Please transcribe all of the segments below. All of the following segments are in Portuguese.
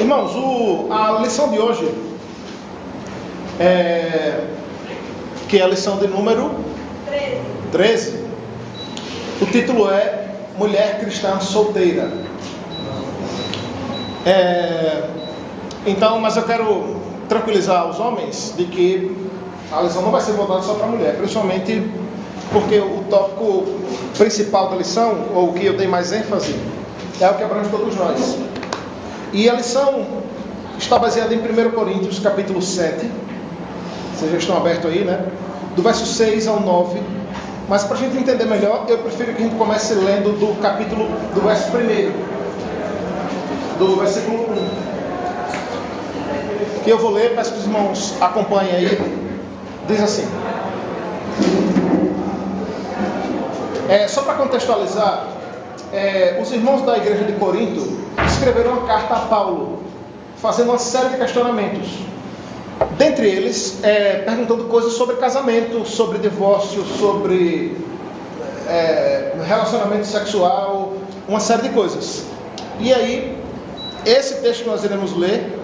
Irmãos, a lição de hoje, que é a lição de número 13. O título é Mulher Cristã Solteira. Então, mas eu quero tranquilizar os homens de que a lição não vai ser voltada só para a mulher, principalmente porque o tópico principal da lição, ou o que eu dei mais ênfase, é o que abrange todos nós. E a lição está baseada em 1 Coríntios, capítulo 7. Vocês já estão abertos aí, né? Do verso 6 ao 9. Mas para a gente entender melhor, eu prefiro que a gente comece lendo do verso 1. Do versículo 1. Que eu vou ler, peço que os irmãos acompanhem aí. Diz assim. Só para contextualizar, os irmãos da igreja de Corinto escreveram uma carta a Paulo, fazendo uma série de questionamentos. Dentre eles, perguntando coisas sobre casamento, sobre divórcio, sobre relacionamento sexual, uma série de coisas. E aí, esse texto que nós iremos ler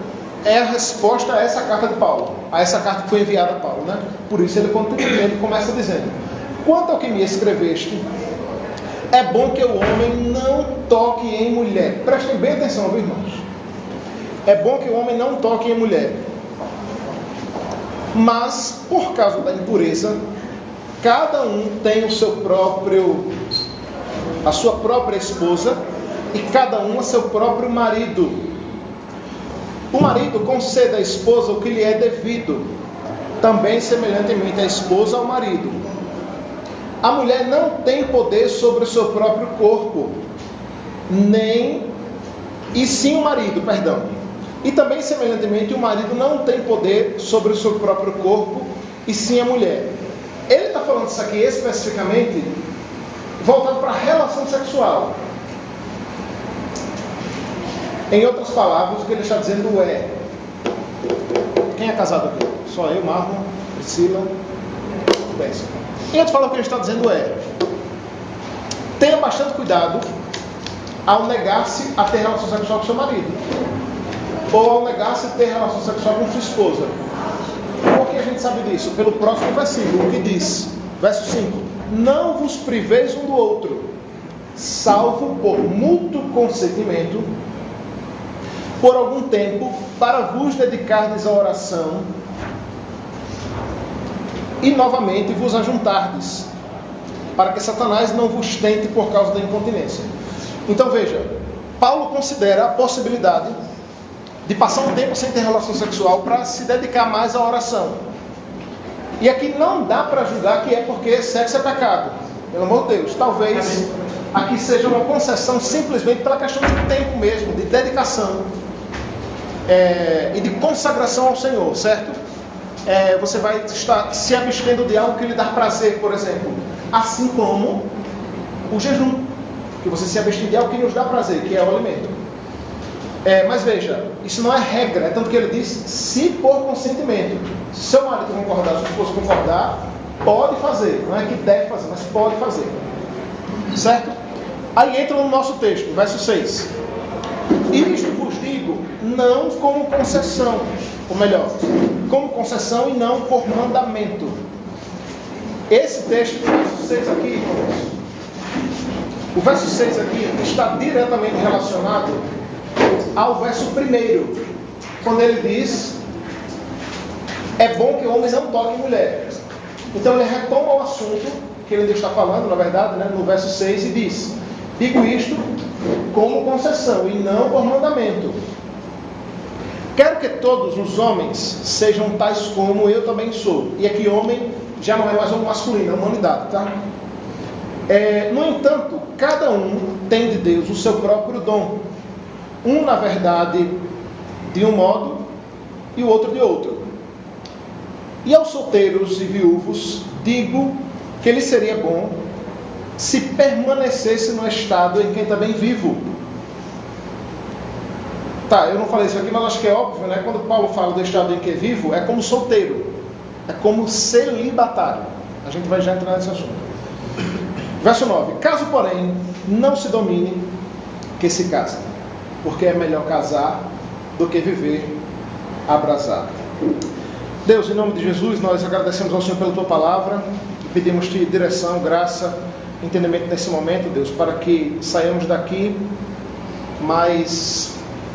é a resposta a essa carta de Paulo, a essa carta que foi enviada a Paulo, né? Por isso ele começa dizendo: quanto ao que me escreveste, é bom que o homem não toque em mulher. Prestem bem atenção, viu, irmãos? É bom que o homem não toque em mulher. Mas, por causa da impureza, cada um tem a sua própria esposa, e cada um a seu próprio marido. O marido concede à esposa o que lhe é devido, também semelhantemente a esposa ao marido. A mulher não tem poder sobre o seu próprio corpo, e sim o marido, perdão. E também semelhantemente o marido não tem poder sobre o seu próprio corpo, e sim a mulher. Ele está falando isso aqui especificamente voltado para a relação sexual. Em outras palavras, o que ele está dizendo é: quem é casado aqui? Só eu, Marlon, Priscila, Bessa. Em outras palavras, o que ele está dizendo é: tenha bastante cuidado ao negar-se a ter relação sexual com seu marido, ou ao negar-se a ter relação sexual com sua esposa. Por que a gente sabe disso? Pelo próximo versículo, que diz, verso 5: não vos priveis um do outro, salvo por mútuo consentimento, por algum tempo, para vos dedicardes à oração, e novamente vos ajuntardes, para que Satanás não vos tente por causa da incontinência. Então veja, Paulo considera a possibilidade de passar um tempo sem ter relação sexual para se dedicar mais à oração. E aqui não dá para julgar que é porque sexo é pecado, pelo amor de Deus. Talvez aqui seja uma concessão simplesmente pela questão de tempo mesmo, de dedicação e de consagração ao Senhor, certo? Você vai estar se abstendo de algo que lhe dá prazer, por exemplo, assim como o jejum, que você se abstém de algo que nos dá prazer, que é o alimento. Mas veja, isso não é regra, tanto que ele diz: se por consentimento. Se seu marido concordar, se sua esposa concordar, pode fazer, não é que deve fazer, mas pode fazer, certo? Aí entra no nosso texto, verso 6: isto vos digo, não como concessão, ou melhor, como concessão e não por mandamento. Esse texto, o verso 6 aqui, irmãos, o verso 6 aqui está diretamente relacionado ao verso 1, quando ele diz: é bom que homens não toquem mulher. Então ele retoma o assunto que ele está falando, na verdade, né, no verso 6, e diz: digo isto como concessão e não por mandamento. Quero que todos os homens sejam tais como eu também sou. E aqui homem já não é mais um masculino, é uma humanidade, tá? No entanto, cada um tem de Deus o seu próprio dom. Um, na verdade, de um modo e o outro de outro. E aos solteiros e viúvos digo que lhe seria bom se permanecesse no estado em que também vivo. Tá, eu não falei isso aqui, mas acho que é óbvio, né? Quando Paulo fala do estado em que vivo, é como solteiro, é como celibatário. A gente vai já entrar nesse assunto. Verso 9: caso, porém, não se domine, que se case, porque é melhor casar do que viver abrasado. Deus, em nome de Jesus, nós agradecemos ao Senhor pela Tua palavra e pedimos-Te direção, graça, entendimento nesse momento, Deus, para que saiamos daqui mais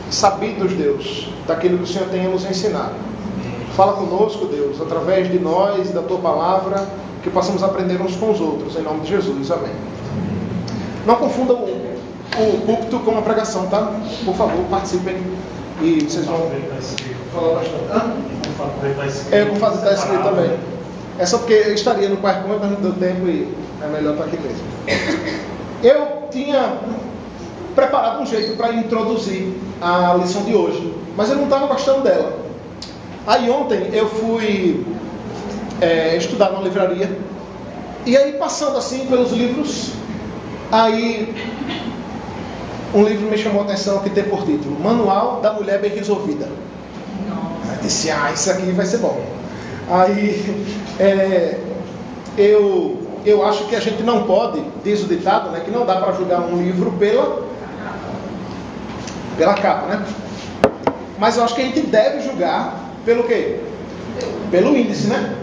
sabidos, Deus, daquilo que o Senhor tem a nos ensinar. Fala conosco, Deus, através de nós, da Tua palavra, que possamos aprender uns com os outros, em nome de Jesus, amém. Não confunda o púlpito com a pregação, tá? Por favor, participem e vocês vão falar bastante. Eu vou fazer estar escrito também. É só porque eu estaria no PowerPoint, mas não deu tempo e é melhor estar aqui mesmo. Eu tinha preparado um jeito para introduzir a lição de hoje, mas eu não estava gostando dela. Aí ontem eu fui estudar na livraria, e aí passando assim pelos livros, aí um livro me chamou a atenção que tem por título Manual da Mulher Bem Resolvida. Eu disse, isso aqui vai ser bom. Aí eu acho que a gente não pode, diz o ditado, né, que não dá para julgar um livro pela capa, né? Mas eu acho que a gente deve julgar pelo quê? Pelo índice, né?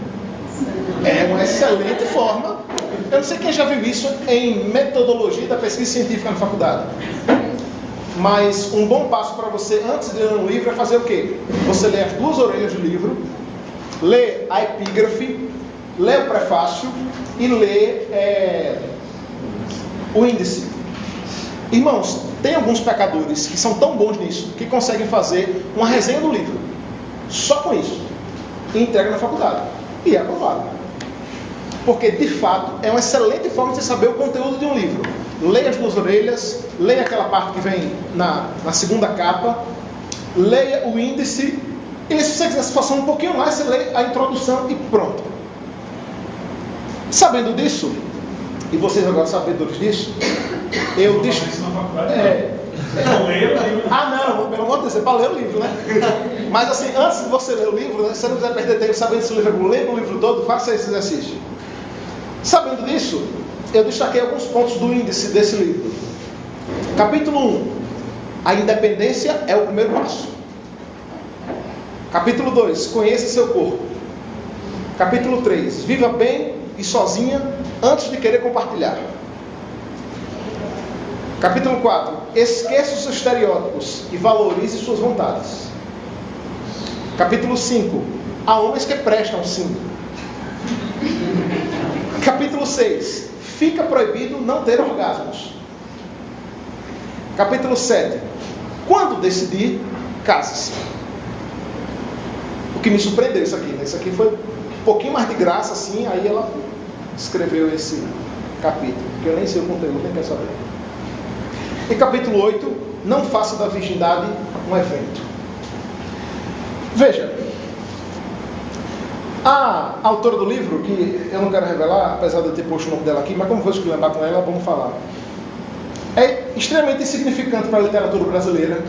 É uma excelente forma. Eu não sei quem já viu isso em metodologia da pesquisa científica na faculdade. Mas um bom passo para você, antes de ler um livro, é fazer o quê? Você lê as 2 orelhas do livro, lê a epígrafe, lê o prefácio e lê o índice. Irmãos, tem alguns pecadores que são tão bons nisso, que conseguem fazer uma resenha do livro, só com isso, e entrega na faculdade. E é aprovado. Porque, de fato, é uma excelente forma de saber o conteúdo de um livro. Leia as 2 orelhas, leia aquela parte que vem na segunda capa, leia o índice, e se você quiser se passar um pouquinho mais, você lê a introdução e pronto. Sabendo disso, e vocês agora sabedores disso, eu disse... Não leia o livro. Não, pelo amor de Deus, é para ler o livro, né? Mas assim, antes de você ler o livro, né, se você não quiser perder tempo sabendo se o livro é bom, leia o livro todo, faça esse exercício. Sabendo disso, eu destaquei alguns pontos do índice desse livro. Capítulo 1. A independência é o primeiro passo. Capítulo 2. Conheça seu corpo. Capítulo 3. Viva bem e sozinha antes de querer compartilhar. Capítulo 4. Esqueça os seus estereótipos e valorize suas vontades. Capítulo 5. Há homens que prestam, sim. Capítulo 6. Fica proibido não ter orgasmos. Capítulo 7. Quando decidir, case-se. O que me surpreendeu isso aqui, né? Isso aqui foi um pouquinho mais de graça, assim, aí ela escreveu esse capítulo, que eu nem sei o conteúdo, nem quero saber. E capítulo 8. Não faça da virgindade um evento. Veja, a autora do livro, que eu não quero revelar, apesar de eu ter posto o nome dela aqui, mas como vou esculhambar com ela, vamos falar. É extremamente insignificante para a literatura brasileira.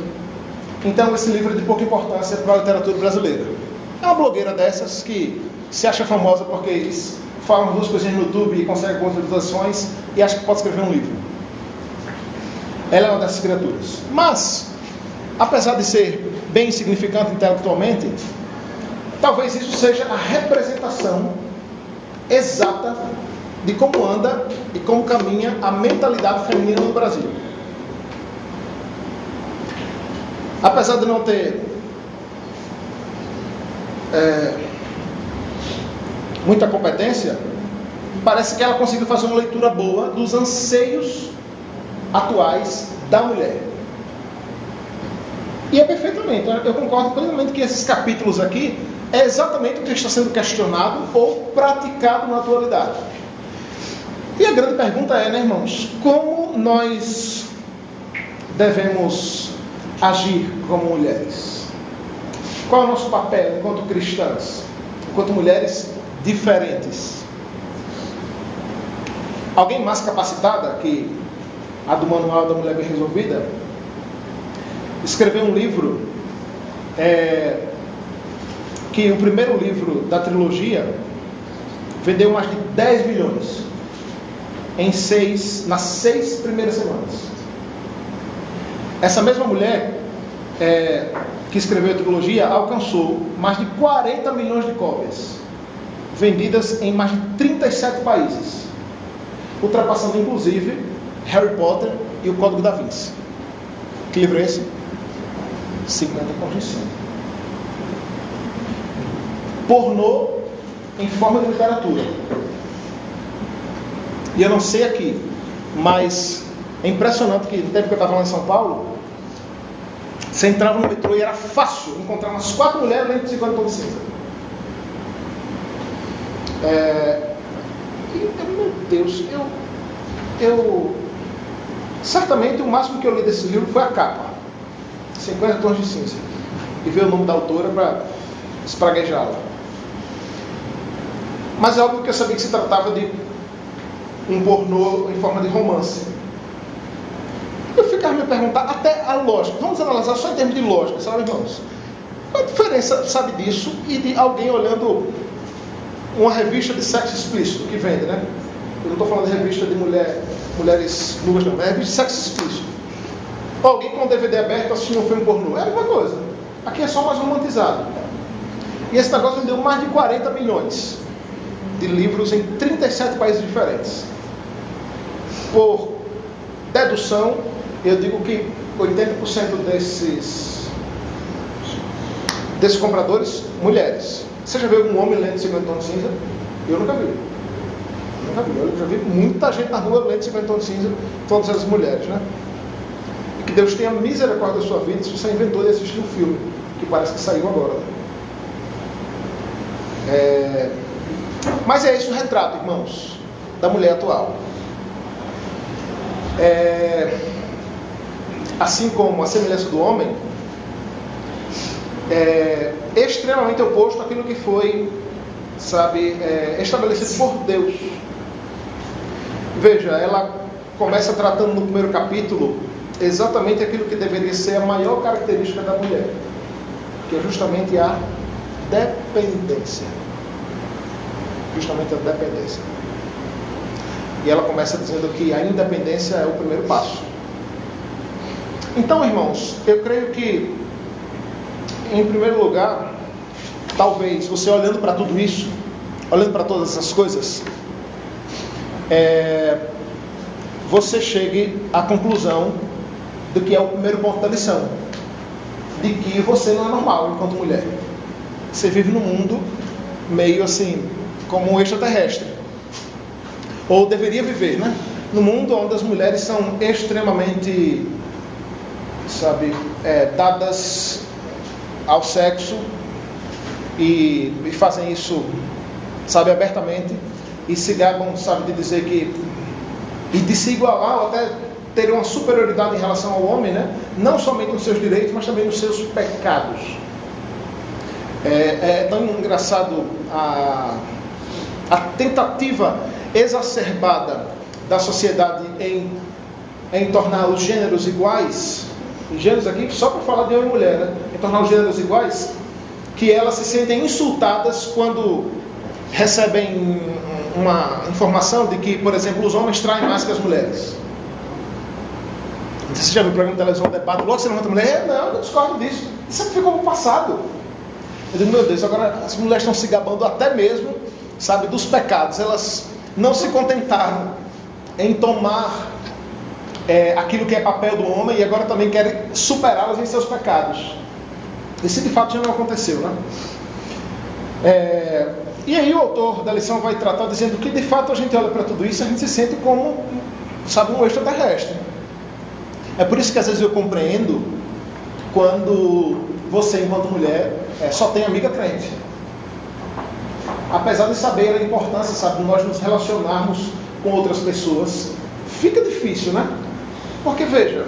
Então esse livro é de pouca importância para a literatura brasileira. É uma blogueira dessas que se acha famosa porque fala 2 coisinhas no YouTube e consegue algumas visualizações e acha que pode escrever um livro. Ela é uma dessas criaturas. Mas, apesar de ser bem insignificante intelectualmente, talvez isso seja a representação exata de como anda e como caminha a mentalidade feminina no Brasil. Apesar de não ter muita competência, parece que ela conseguiu fazer uma leitura boa dos anseios atuais da mulher. E é perfeitamente, eu concordo plenamente que esses capítulos aqui é exatamente o que está sendo questionado ou praticado na atualidade. E a grande pergunta é, né, irmãos, como nós devemos agir como mulheres? Qual é o nosso papel enquanto cristãs, enquanto mulheres diferentes? Alguém mais capacitada que a do Manual da Mulher Bem Resolvida escreveu um livro que o primeiro livro da trilogia vendeu mais de 10 milhões nas 6 primeiras semanas. Essa mesma mulher que escreveu a trilogia, alcançou mais de 40 milhões de cópias, vendidas em mais de 37 países, ultrapassando inclusive Harry Potter e o Código da Vinci. Que livro é esse? 50 Tons de Cinza. Pornô em forma de literatura. E eu não sei aqui, mas é impressionante que no tempo que eu estava lá em São Paulo, você entrava no metrô e era fácil encontrar umas 4 mulheres lendo 50 Tons de Cinza. Meu Deus, certamente o máximo que eu li desse livro foi a capa, 50 Tons de Cinza, e ver o nome da autora para espraguejá-la. Mas é óbvio que eu sabia que se tratava de um pornô em forma de romance. Eu ficava me perguntando, até a lógica, vamos analisar só em termos de lógica, sabe, irmãos? Qual a diferença, sabe, disso e de alguém olhando uma revista de sexo explícito que vende, né? Eu não estou falando de revista de mulheres nuas, não, é revista de sexo explícito. Ou alguém com um DVD aberto assistindo um filme pornô, é a mesma coisa. Aqui é só mais romantizado. E esse negócio vendeu mais de 40 milhões de livros em 37 países diferentes. Por dedução, eu digo que 80% desses compradores, mulheres. Você já viu algum homem lendo 50 Tons de Cinza? Eu nunca vi. Eu já vi muita gente na rua lendo 50 Tons de Cinza, todas as mulheres, né? E que Deus tenha misericórdia da sua vida se você inventou de assistir um filme, que parece que saiu agora. Mas é esse o retrato, irmãos, da mulher atual. Assim como a semelhança do homem, extremamente oposto àquilo que foi, estabelecido por Deus. Veja, ela começa tratando no primeiro capítulo exatamente aquilo que deveria ser a maior característica da mulher, que é justamente a dependência. E ela começa dizendo que a independência é o primeiro passo. Então, irmãos, eu creio que, em primeiro lugar, talvez você olhando para tudo isso, olhando para todas essas coisas, você chegue à conclusão do que é o primeiro ponto da lição, de que você não é normal enquanto mulher. Você vive num mundo meio assim, como um extraterrestre, ou deveria viver, né? No mundo onde as mulheres são extremamente, dadas ao sexo e fazem isso, abertamente, e se gabam, de dizer que, e de se igualar ou até ter uma superioridade em relação ao homem, né? Não somente nos seus direitos, mas também nos seus pecados. É tão engraçado a tentativa exacerbada da sociedade em tornar os gêneros iguais, e gêneros aqui só para falar de homem e mulher, né? Em tornar os gêneros iguais, que elas se sentem insultadas quando recebem uma informação de que, por exemplo, os homens traem mais que as mulheres. Você já viu o programa de televisão, debate, logo você levanta a mulher, não, eu discordo disso. Isso sempre ficou no passado. Eu digo, meu Deus, agora as mulheres estão se gabando até mesmo, dos pecados. Elas não se contentaram em tomar aquilo que é papel do homem e agora também querem superá-las em seus pecados. Isso de fato já não aconteceu, né? E aí o autor da lição vai tratar dizendo que de fato a gente olha para tudo isso e a gente se sente como, um extraterrestre. É por isso que às vezes eu compreendo quando você, enquanto mulher, só tem amiga crente. Apesar de saber a importância, de nós nos relacionarmos com outras pessoas, fica difícil, né? Porque veja,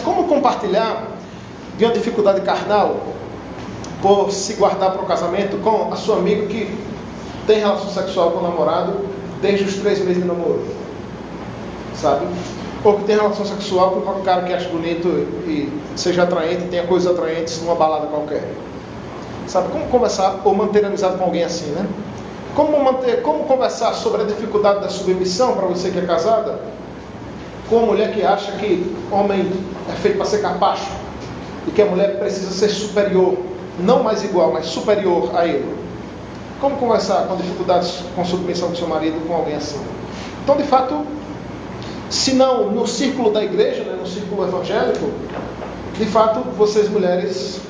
como compartilhar de uma dificuldade carnal por se guardar para o casamento com a sua amiga que tem relação sexual com o namorado desde os 3 meses de namoro, ou que tem relação sexual com qualquer cara que acha bonito e seja atraente, tenha coisas atraentes numa balada qualquer. Como conversar ou manter amizade com alguém assim, né? Como conversar sobre a dificuldade da submissão para você que é casada com uma mulher que acha que homem é feito para ser capacho e que a mulher precisa ser superior, não mais igual, mas superior a ele. Como conversar com dificuldades com submissão do seu marido com alguém assim? Então, de fato, se não no círculo da igreja, né, no círculo evangélico, de fato, vocês mulheres,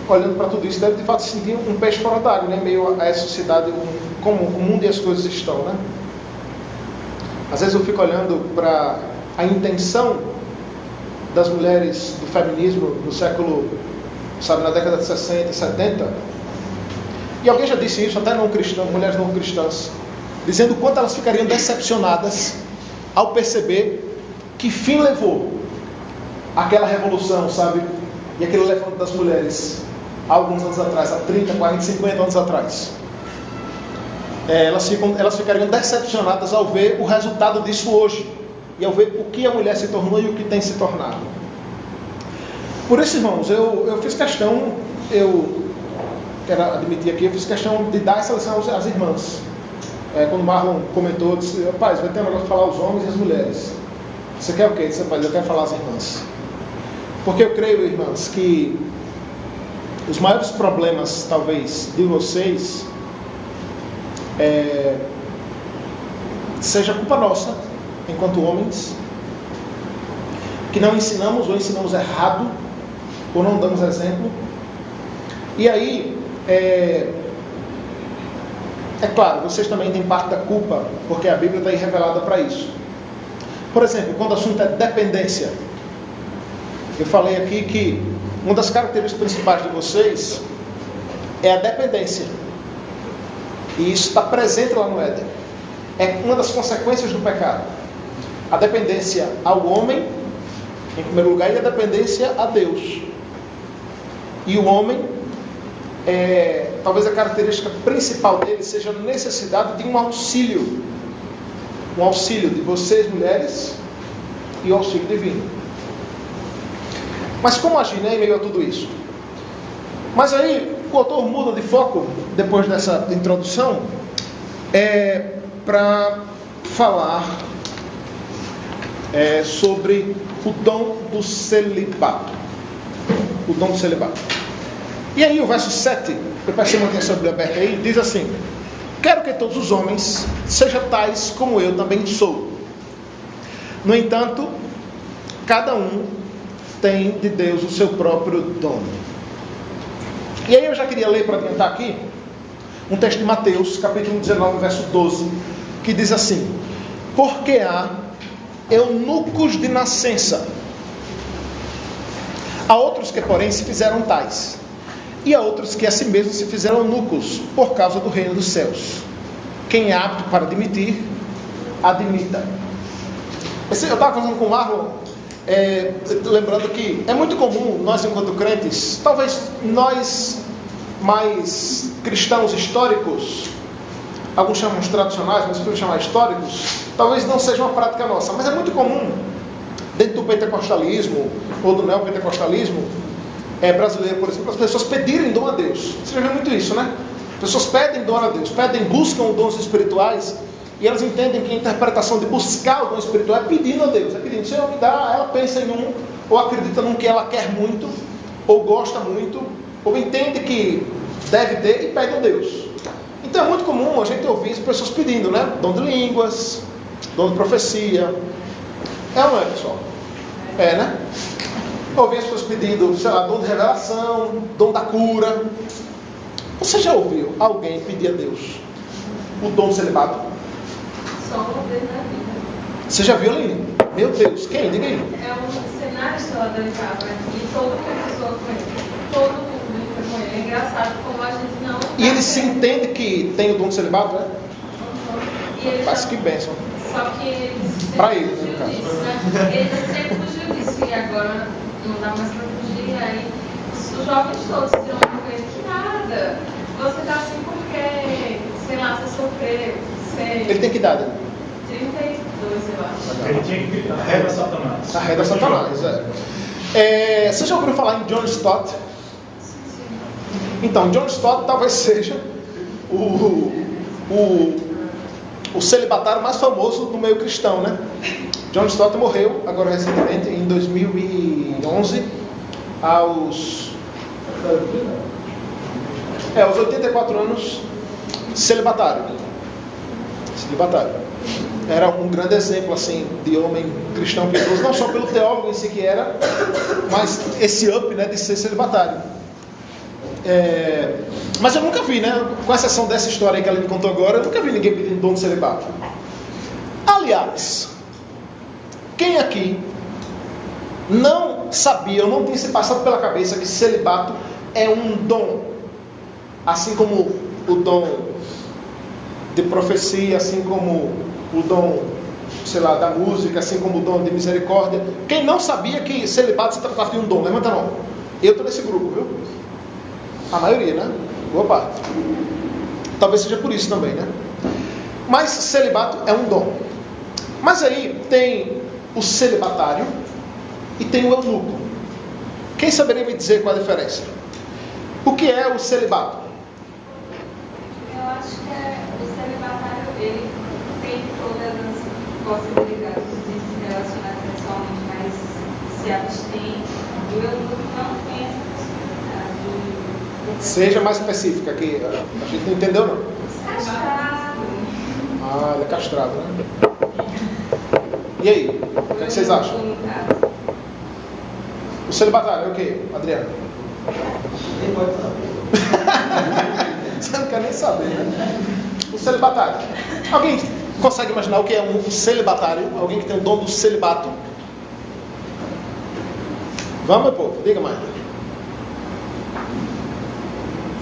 olhando para tudo isso, devem de fato sentir um peixe fora d'água, né, meio a essa sociedade, como o mundo e as coisas estão, né? Às vezes eu fico olhando para a intenção das mulheres do feminismo no século, sabe, na década de 60 e 70, e alguém já disse isso, até não cristãs, mulheres não cristãs, dizendo o quanto elas ficariam decepcionadas ao perceber que fim levou aquela revolução, sabe, e aquele levante das mulheres há alguns anos atrás, há 30, 40, 50 anos atrás. Elas ficariam decepcionadas ao ver o resultado disso hoje, e ao ver o que a mulher se tornou e o que tem se tornado. Por isso, irmãos, eu fiz questão, eu quero admitir aqui, eu fiz questão de dar essa lição às irmãs. Quando o Marlon comentou, disse: rapaz, vai ter um negócio de falar os homens e as mulheres. Você quer o quê? Disse: rapaz, eu quero falar às irmãs. Porque eu creio, irmãs, que os maiores problemas, talvez, de vocês, seja culpa nossa, enquanto homens, que não ensinamos ou ensinamos errado, ou não damos exemplo. E aí, é claro, vocês também têm parte da culpa, porque a Bíblia está aí revelada para isso. Por exemplo, quando o assunto é dependência, eu falei aqui que uma das características principais de vocês é a dependência. E isso está presente lá no Éden. É uma das consequências do pecado. A dependência ao homem, em primeiro lugar, e a dependência a Deus. E o homem, talvez a característica principal dele seja a necessidade de um auxílio. Um auxílio de vocês, mulheres, e o auxílio divino. Mas como agir, né, em meio a tudo isso? Mas aí o autor muda de foco, depois dessa introdução, para falar sobre o dom do celibato. O dom do celibato. E aí o verso 7, eu peço que mantenha a sua Bíblia aberta aí, diz assim: quero que todos os homens sejam tais como eu também sou. No entanto, cada um tem de Deus o seu próprio dom. E aí eu já queria ler, para adiantar aqui, um texto de Mateus, capítulo 19, verso 12, que diz assim: porque há eunucos de nascença, há outros que, porém, se fizeram tais, e há outros que a si mesmos se fizeram eunucos, por causa do reino dos céus. Quem é apto para admitir, admita. Eu estava conversando com o Marlon, lembrando que é muito comum nós, enquanto crentes, talvez nós mais cristãos históricos, alguns chamam de tradicionais, mas eu chamar históricos, talvez não seja uma prática nossa, mas é muito comum dentro do pentecostalismo ou do neopentecostalismo brasileiro, por exemplo, as pessoas pedirem dom a Deus. Você já viu muito isso, né? As pessoas pedem dom a Deus, buscam dons espirituais, e elas entendem que a interpretação de buscar o dom espiritual é pedindo a Deus, é pedindo: Senhor, me dá. Ela pensa em um, ou acredita num que ela quer muito, ou gosta muito, ou entende que deve ter e pede a Deus. Então é muito comum a gente ouvir as pessoas pedindo, né? Dom de línguas, dom de profecia. É ou não é, pessoal? É, né? Ouvir as pessoas pedindo, sei lá, dom de revelação, dom da cura. Você já ouviu alguém pedir a Deus o dom do celibato? Só uma vez na vida. Você já viu, Aline? Meu Deus, quem? Diga aí. É um cenário que ela dançava e todo mundo pessoa com ele. Todo mundo foi com ele. É engraçado como a gente não... E ele se entende que tem o dom do celibato, né? Mas que bênção. Só que ele Para ele, no caso. disso, né? Ele sempre fugiu disso e agora não dá mais para fugir. Aí os jovens todos tiram com ele que nada. Você tá assim porque, sei lá, você sofreu. Ele tem que idade? 32, eu acho. Ele tinha que arreda Satanás. Arreda Satanás, Você já ouviu falar em John Stott? Então, John Stott talvez seja o celibatário mais famoso do meio cristão, né? John Stott morreu agora recentemente, em 2011, aos 84 anos, celibatário. Era um grande exemplo assim de homem cristão piedoso, não só pelo teólogo em si que era, mas esse up, né, de ser celibatário. Mas eu nunca vi, né, com exceção dessa história aí que ela me contou agora, eu nunca vi ninguém pedindo dom de celibato. Aliás, quem aqui não sabia ou não tinha se passado pela cabeça que celibato é um dom, assim como o dom de profecia, assim como o dom, sei lá, da música, assim como o dom de misericórdia? Quem não sabia que celibato se tratava de um dom? Levanta a mão. Eu estou nesse grupo, viu? A maioria, né? Boa parte. Talvez seja por isso também, né? Mas celibato é um dom. Mas aí tem o celibatário e tem o eunuco. Quem saberia me dizer qual a diferença? O que é o celibato? Eu acho que o celibatário, ele tem todas as possibilidades de se relacionar sexualmente, mas se abstém. E o eunuco não tem essa possibilidade. Seja mais específica, que a gente não entendeu não. Castrado. Ah, ele é castrado, né? E aí? O que vocês acham? O celibatário é o quê, Adriano? Nem pode saber. Você não quer nem saber, né? O celibatário. Alguém consegue imaginar o que é um celibatário? Alguém que tem o dom do celibato? Vamos, meu povo, diga mais.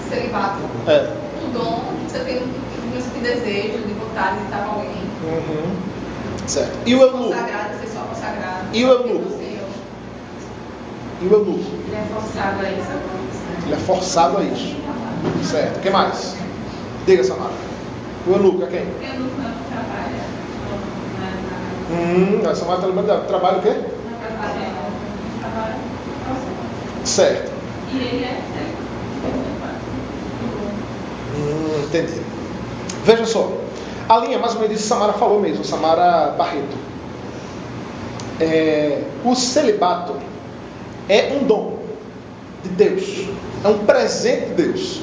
Celibato. É. Um dom que você tem um desejo, de vontade de estar com alguém. Certo. E o eunuco? Consagrado, ser só consagrado. E o eunuco? E o eunuco? Ele é forçado a isso. Ele é forçado a isso. Certo. O que mais? Diga, Samara. O eunuco é quem? O eunuco não trabalha. A Samara está lembrando dela. Trabalha o quê? Não trabalha. Certo. E ele é Entendi. Veja só. A linha, mais ou menos, isso Samara falou mesmo. Samara Barreto. O celibato é um dom de Deus. É um presente de Deus.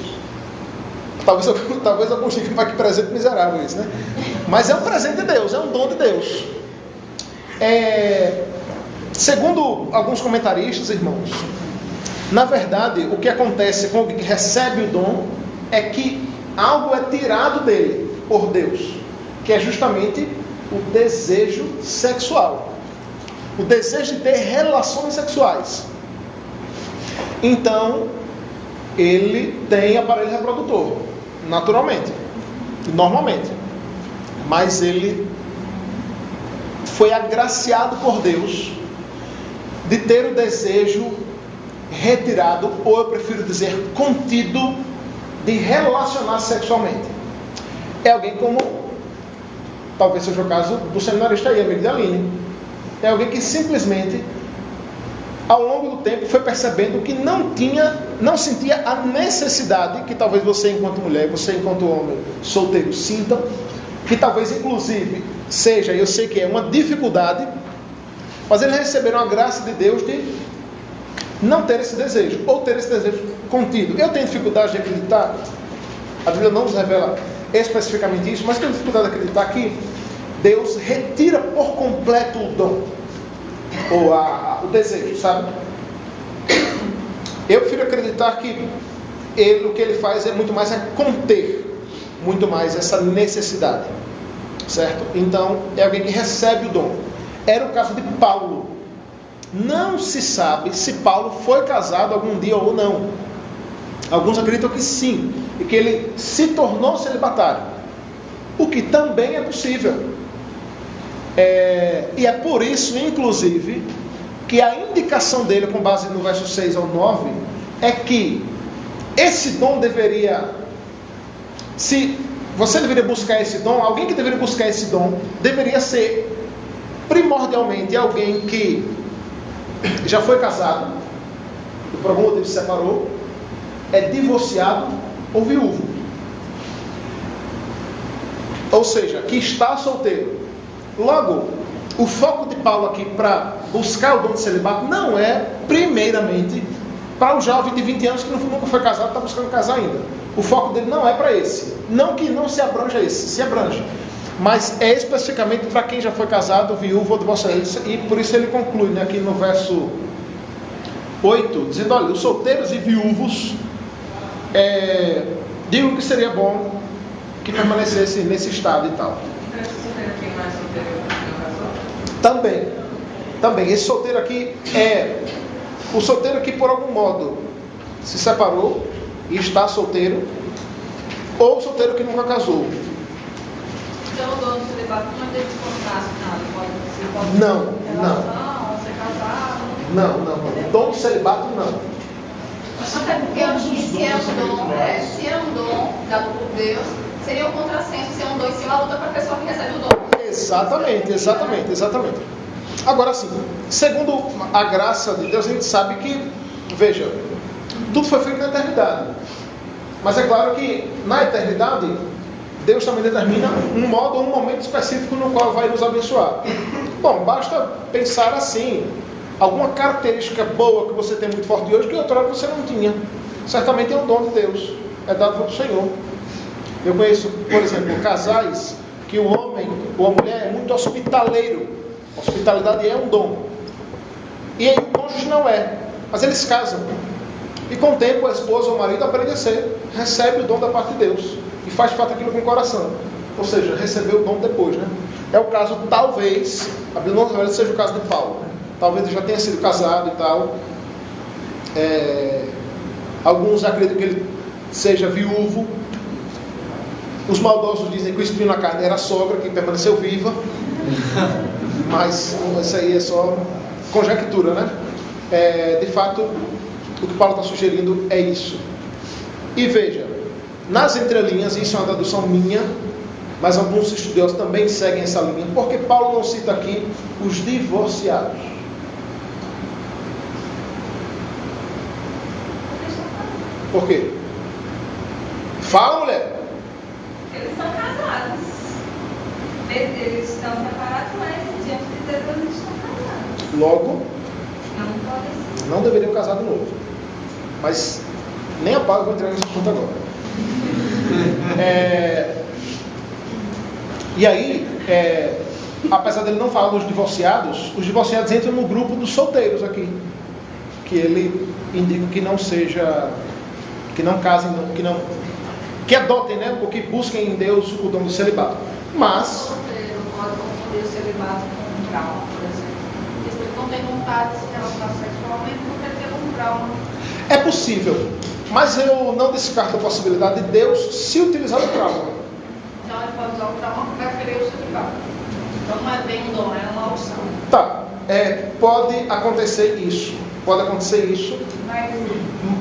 Talvez alguns digam que presente miserável isso, né? Mas é um presente de Deus, é um dom de Deus. Segundo alguns comentaristas, irmãos, na verdade, o que acontece com o que recebe o dom é que algo é tirado dele por Deus, que é justamente o desejo sexual. O desejo de ter relações sexuais. Então, ele tem aparelho reprodutor, naturalmente, normalmente. Mas ele foi agraciado por Deus de ter o desejo retirado, ou eu prefiro dizer, contido, de relacionar sexualmente. É alguém como, talvez seja o caso do seminarista aí, amigo de Aline. É alguém que simplesmente, ao longo do tempo, foi percebendo que não sentia a necessidade que talvez você enquanto mulher, você enquanto homem solteiro sintam, que talvez inclusive seja, eu sei que é uma dificuldade, mas eles receberam a graça de Deus de não ter esse desejo, ou ter esse desejo contido. Eu tenho dificuldade de acreditar, a Bíblia não nos revela especificamente isso, mas tenho dificuldade de acreditar que Deus retira por completo o dom, ou o desejo, sabe? Eu prefiro acreditar que o que ele faz é muito mais conter, muito mais essa necessidade, certo? Então, é alguém que recebe o dom. Era o caso de Paulo. Não se sabe se Paulo foi casado algum dia ou não. Alguns acreditam que sim, e que ele se tornou celibatário, o que também é possível. E é por isso, inclusive, que a indicação dele, com base no verso 6 ao 9, é que esse dom deveria, se você deveria buscar esse dom, alguém que deveria buscar esse dom, deveria ser primordialmente alguém que já foi casado, e por algum motivo se separou, é divorciado ou viúvo. Ou seja, que está solteiro. Logo, o foco de Paulo aqui para buscar o dom de celibato não é, primeiramente, Para o jovem de 20 anos que nunca foi casado, está buscando casar ainda. O foco dele não é para esse. Não que não se abranja esse, se abrange. Mas é especificamente para quem já foi casado, viúvo ou divorciado. E por isso ele conclui, né, aqui no verso 8, dizendo, olha, os solteiros e viúvos, digo que seria bom que permanecesse nesse estado e tal. Também, esse solteiro aqui o solteiro que por algum modo se separou e está solteiro, ou o solteiro que nunca casou. Então o dono do celibato não tem contrato, nada. Não. Ser casado. Não. Dono do celibato, não. Até porque eu acho que se é um dom dado por Deus, seria um contrassenso ser um dom em cima da luta para a pessoa que recebe o dom. Exatamente. Agora sim, segundo a graça de Deus, a gente sabe que, veja, tudo foi feito na eternidade. Mas é claro que na eternidade, Deus também determina um modo ou um momento específico no qual vai nos abençoar. Bom, basta pensar assim, alguma característica boa que você tem muito forte hoje que outra hora você não tinha. Certamente é um dom de Deus, é dado pelo Senhor. Eu conheço, por exemplo, casais que o homem ou a mulher é muito hospitaleiro. Hospitalidade é um dom. E aí o cônjuge não é. Mas eles casam. E com o tempo a esposa ou o marido aprende a ser. Recebe o dom da parte de Deus. E faz fato aquilo com o coração. Ou seja, recebeu o dom depois, né? É o caso, talvez, a Bíblia não revela, seja o caso de Paulo. Talvez ele já tenha sido casado e tal. Alguns acreditam que ele seja viúvo. Os maldosos dizem que o espinho na carne era a sogra, que permaneceu viva. Mas isso aí é só conjectura, né? De fato, o que Paulo está sugerindo é isso. E veja, nas entrelinhas, isso é uma tradução minha, mas alguns estudiosos também seguem essa linha, porque Paulo não cita aqui os divorciados. Por quê? Fala, mulher. Eles são casados. Eles estão separados, mas diante de Deus eles estão casados. Logo, Não podem ser. não deveriam casar de novo. Mas nem a pau eu vou entrar nesse assunto agora. E aí, apesar dele não falar dos divorciados, os divorciados entram no grupo dos solteiros aqui. Que ele indica que não seja, que não casem, que adotem, né? Ou que busquem em Deus o dom do celibato. Mas Solteiro pode confundir o celibato com um trauma, por exemplo. Porque se ele não tem vontade de se relacionar sexualmente, não quer ter um trauma. é possível. Mas eu não descarto a possibilidade de Deus se utilizar do trauma. Então ele pode usar o trauma para querer o celibato. Então não é bem um dom, é uma opção. Tá. Pode acontecer isso.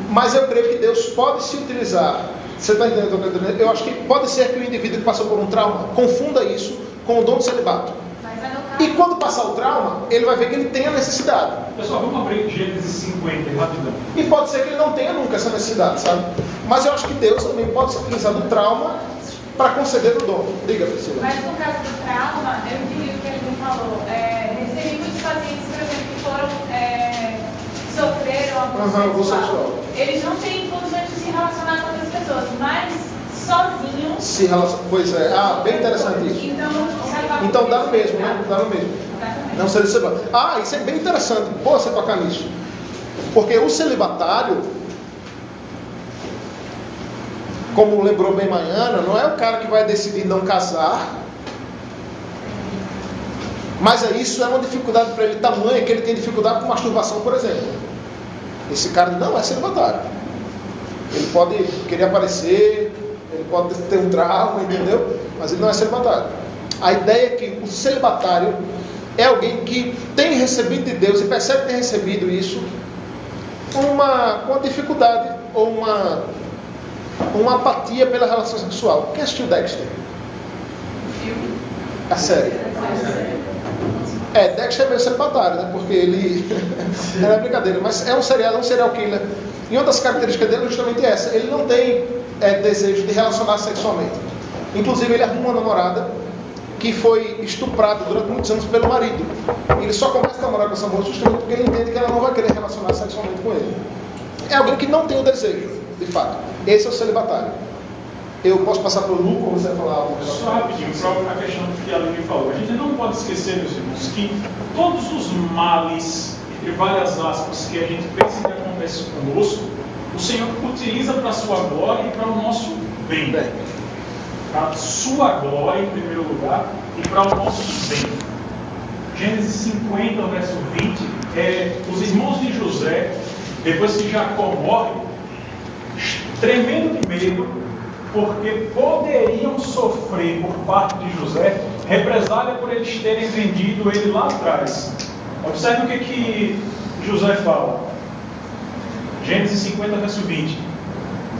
Mas eu creio que Deus pode se utilizar. Você está entendendo o que eu estou dizendo? Eu acho que pode ser que o indivíduo que passou por um trauma confunda isso com o dom do celibato. E quando passar o trauma, ele vai ver que ele tem a necessidade. Pessoal, vamos abrir Gênesis 50 rapidão. E pode ser que ele não tenha nunca essa necessidade, sabe? Mas eu acho que Deus também pode se utilizar do trauma para conceder o dom. Diga, Priscila. Mas no caso do trauma, eu entendi o que ele falou. Recebi muitos pacientes, por exemplo, que foram sofreram abuso sexual. Eles não têm condições de se relacionar com outras pessoas, mas sozinhos. Se relaciona. Pois é. Bem interessante isso. Então dá no mesmo, né? Dá no mesmo. Não seria celibatário. Isso é bem interessante. Boa você tocar nisso. Porque o celibatário, como lembrou bem Maiana, não é o cara que vai decidir não casar. Mas isso é uma dificuldade para ele tamanha que ele tem dificuldade com masturbação, por exemplo. Esse cara não é celibatário. Ele pode querer aparecer, ele pode ter um trauma, entendeu? Mas ele não é celibatário. A ideia é que o celibatário é alguém que tem recebido de Deus e percebe que tem recebido isso com uma dificuldade ou uma apatia pela relação sexual. Quem assistiu Dexter? A série. Dexter é meio celibatário, né? Porque ele... Não é brincadeira, mas é um serial killer. E uma das características dele é justamente essa. Ele não tem desejo de relacionar sexualmente. Inclusive, ele arruma uma namorada que foi estuprada durante muitos anos pelo marido. E ele só começa a namorar com essa moça justamente porque ele entende que ela não vai querer relacionar sexualmente com ele. é alguém que não tem o desejo, de fato. Esse é o celibatário. Eu posso passar para o Luco ou você vai falar algo? Só rapidinho, para a questão que a Aline falou. A gente não pode esquecer, meus irmãos, que todos os males, entre várias aspas, que a gente pensa que acontece conosco, o Senhor utiliza para a sua glória e para o nosso bem. Para a sua glória, em primeiro lugar, e para o nosso bem. Gênesis 50, verso 20, os irmãos de José, depois que Jacó morre, tremendo de medo, porque poderiam sofrer por parte de José represália por eles terem vendido ele lá atrás. Observe o que José fala. Gênesis 50, verso 20.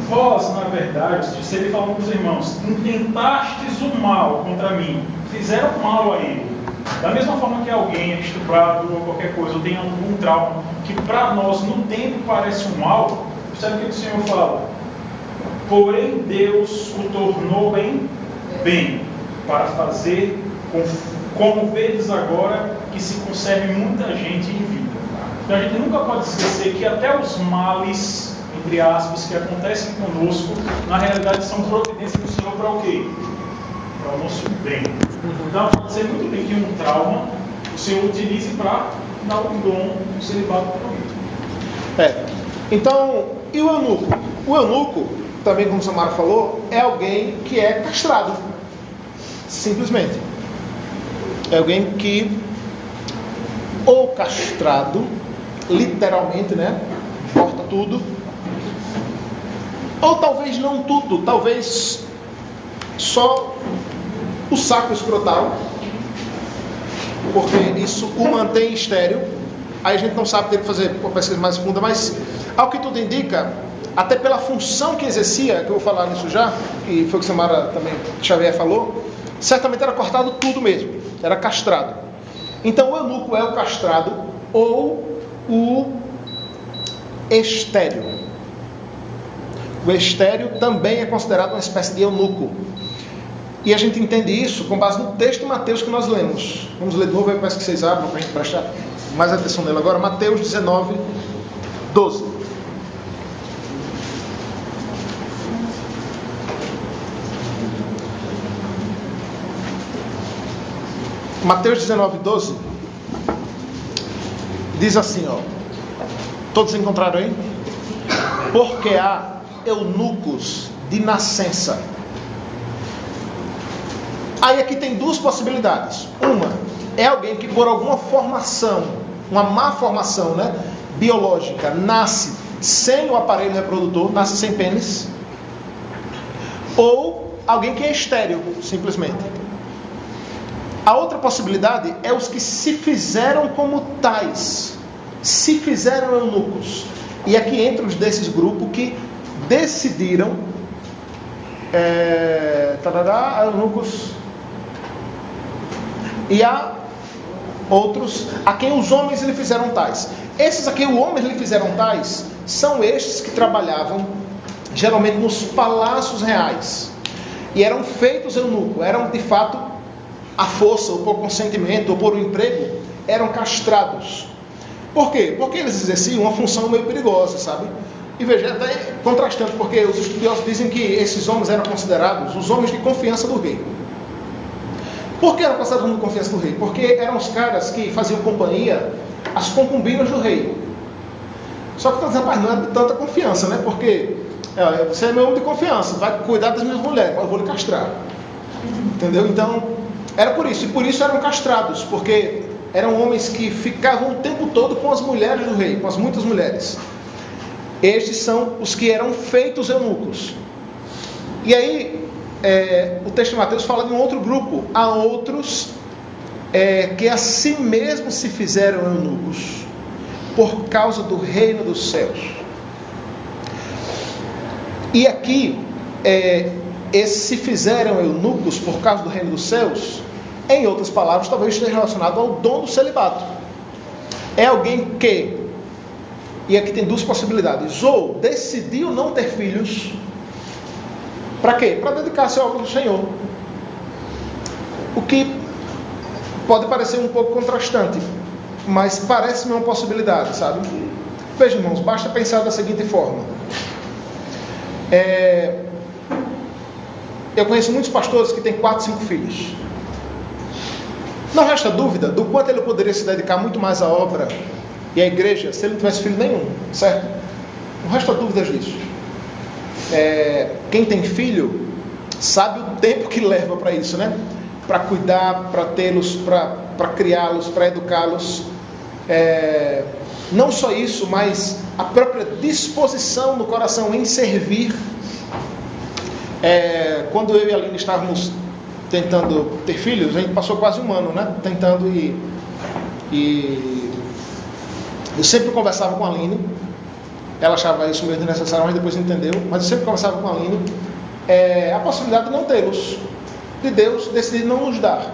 Vós, na verdade, se ele falando para os irmãos, intentastes o mal contra mim, fizeram mal a ele. Da mesma forma que alguém é estuprado ou qualquer coisa, ou tem algum trauma, que para nós no tempo parece um mal, observe o que o Senhor fala. Porém, Deus o tornou em bem, para fazer, como vedes agora, que se conserve muita gente em vida. Então a gente nunca pode esquecer que até os males, entre aspas, que acontecem conosco, na realidade são providências do Senhor para o quê? Para o nosso bem. Então pode ser muito bem que um trauma o Senhor utilize para dar um dom, um celibato para alguém. Então, e o eunuco? O eunuco, também como Samara falou, é alguém que é castrado. Simplesmente. É alguém que, ou castrado, literalmente, né? Corta tudo. Ou talvez não tudo, talvez só o saco escrotal, porque isso o mantém estéril. Aí a gente não sabe, ter que fazer uma pesquisa mais profunda, mas ao que tudo indica, até pela função que exercia, que eu vou falar nisso já, que foi o que Samara também, Xavier falou, certamente era cortado tudo mesmo, era castrado. Então o eunuco é o castrado ou o estéril. O estéril também é considerado uma espécie de eunuco. E a gente entende isso com base no texto de Mateus que nós lemos. Vamos ler de novo, eu peço que vocês abram para a gente prestar mais atenção nele agora. Mateus 19, 12. Mateus 19, 12 diz assim, ó. Todos encontraram aí? Porque há eunucos de nascença. Aí aqui tem duas possibilidades. Uma é alguém que por alguma formação, uma má formação, né, biológica, nasce sem o aparelho reprodutor, nasce sem pênis. Ou alguém que é estéril, simplesmente. A outra possibilidade é os que se fizeram como tais, se fizeram eunucos. E aqui entra os desses grupos que decidiram eunucos. E há outros a quem os homens lhe fizeram tais. Esses a quem os homens lhe fizeram tais são estes que trabalhavam geralmente nos palácios reais e eram feitos eunucos, eram de fato à força, ou por consentimento, ou por um emprego, eram castrados. Por quê? Porque eles exerciam uma função meio perigosa, sabe? E veja, até contrastante, porque os estudiosos dizem que esses homens eram considerados os homens de confiança do rei. Por que eram considerados homens de confiança do rei? Porque eram os caras que faziam companhia às concubinas do rei. Só que, rapaz, não é de tanta confiança, né? Porque você é meu homem de confiança, vai cuidar das minhas mulheres, mas eu vou lhe castrar. Entendeu? Então, era por isso. E por isso eram castrados, porque eram homens que ficavam o tempo todo com as mulheres do rei, com as muitas mulheres. Estes são os que eram feitos eunucos. E aí, o texto de Mateus fala de um outro grupo. Há outros que a si mesmos se fizeram eunucos, por causa do reino dos céus. E aqui, esses se fizeram eunucos por causa do reino dos céus, em outras palavras, talvez esteja relacionado ao dom do celibato. É alguém que, e aqui tem duas possibilidades, ou decidiu não ter filhos. Para quê? Para dedicar-se à obra do Senhor. O que pode parecer um pouco contrastante, mas parece-me uma possibilidade, sabe? Veja, irmãos, basta pensar da seguinte forma. Eu conheço muitos pastores que têm 4, 5 filhos. Não resta dúvida do quanto ele poderia se dedicar muito mais à obra e à igreja se ele não tivesse filho nenhum, certo? Não resta dúvidas disso. Quem tem filho sabe o tempo que leva para isso, né? Para cuidar, para tê-los, para criá-los, para educá-los. Não só isso, mas a própria disposição no coração em servir. Quando eu e a Aline estávamos tentando ter filhos, a gente passou quase um ano, né? Tentando e eu sempre conversava com a Aline. Ela achava isso meio desnecessário, mas depois entendeu. Mas eu sempre conversava com a Aline a possibilidade de não tê-los, de Deus decidir não nos dar.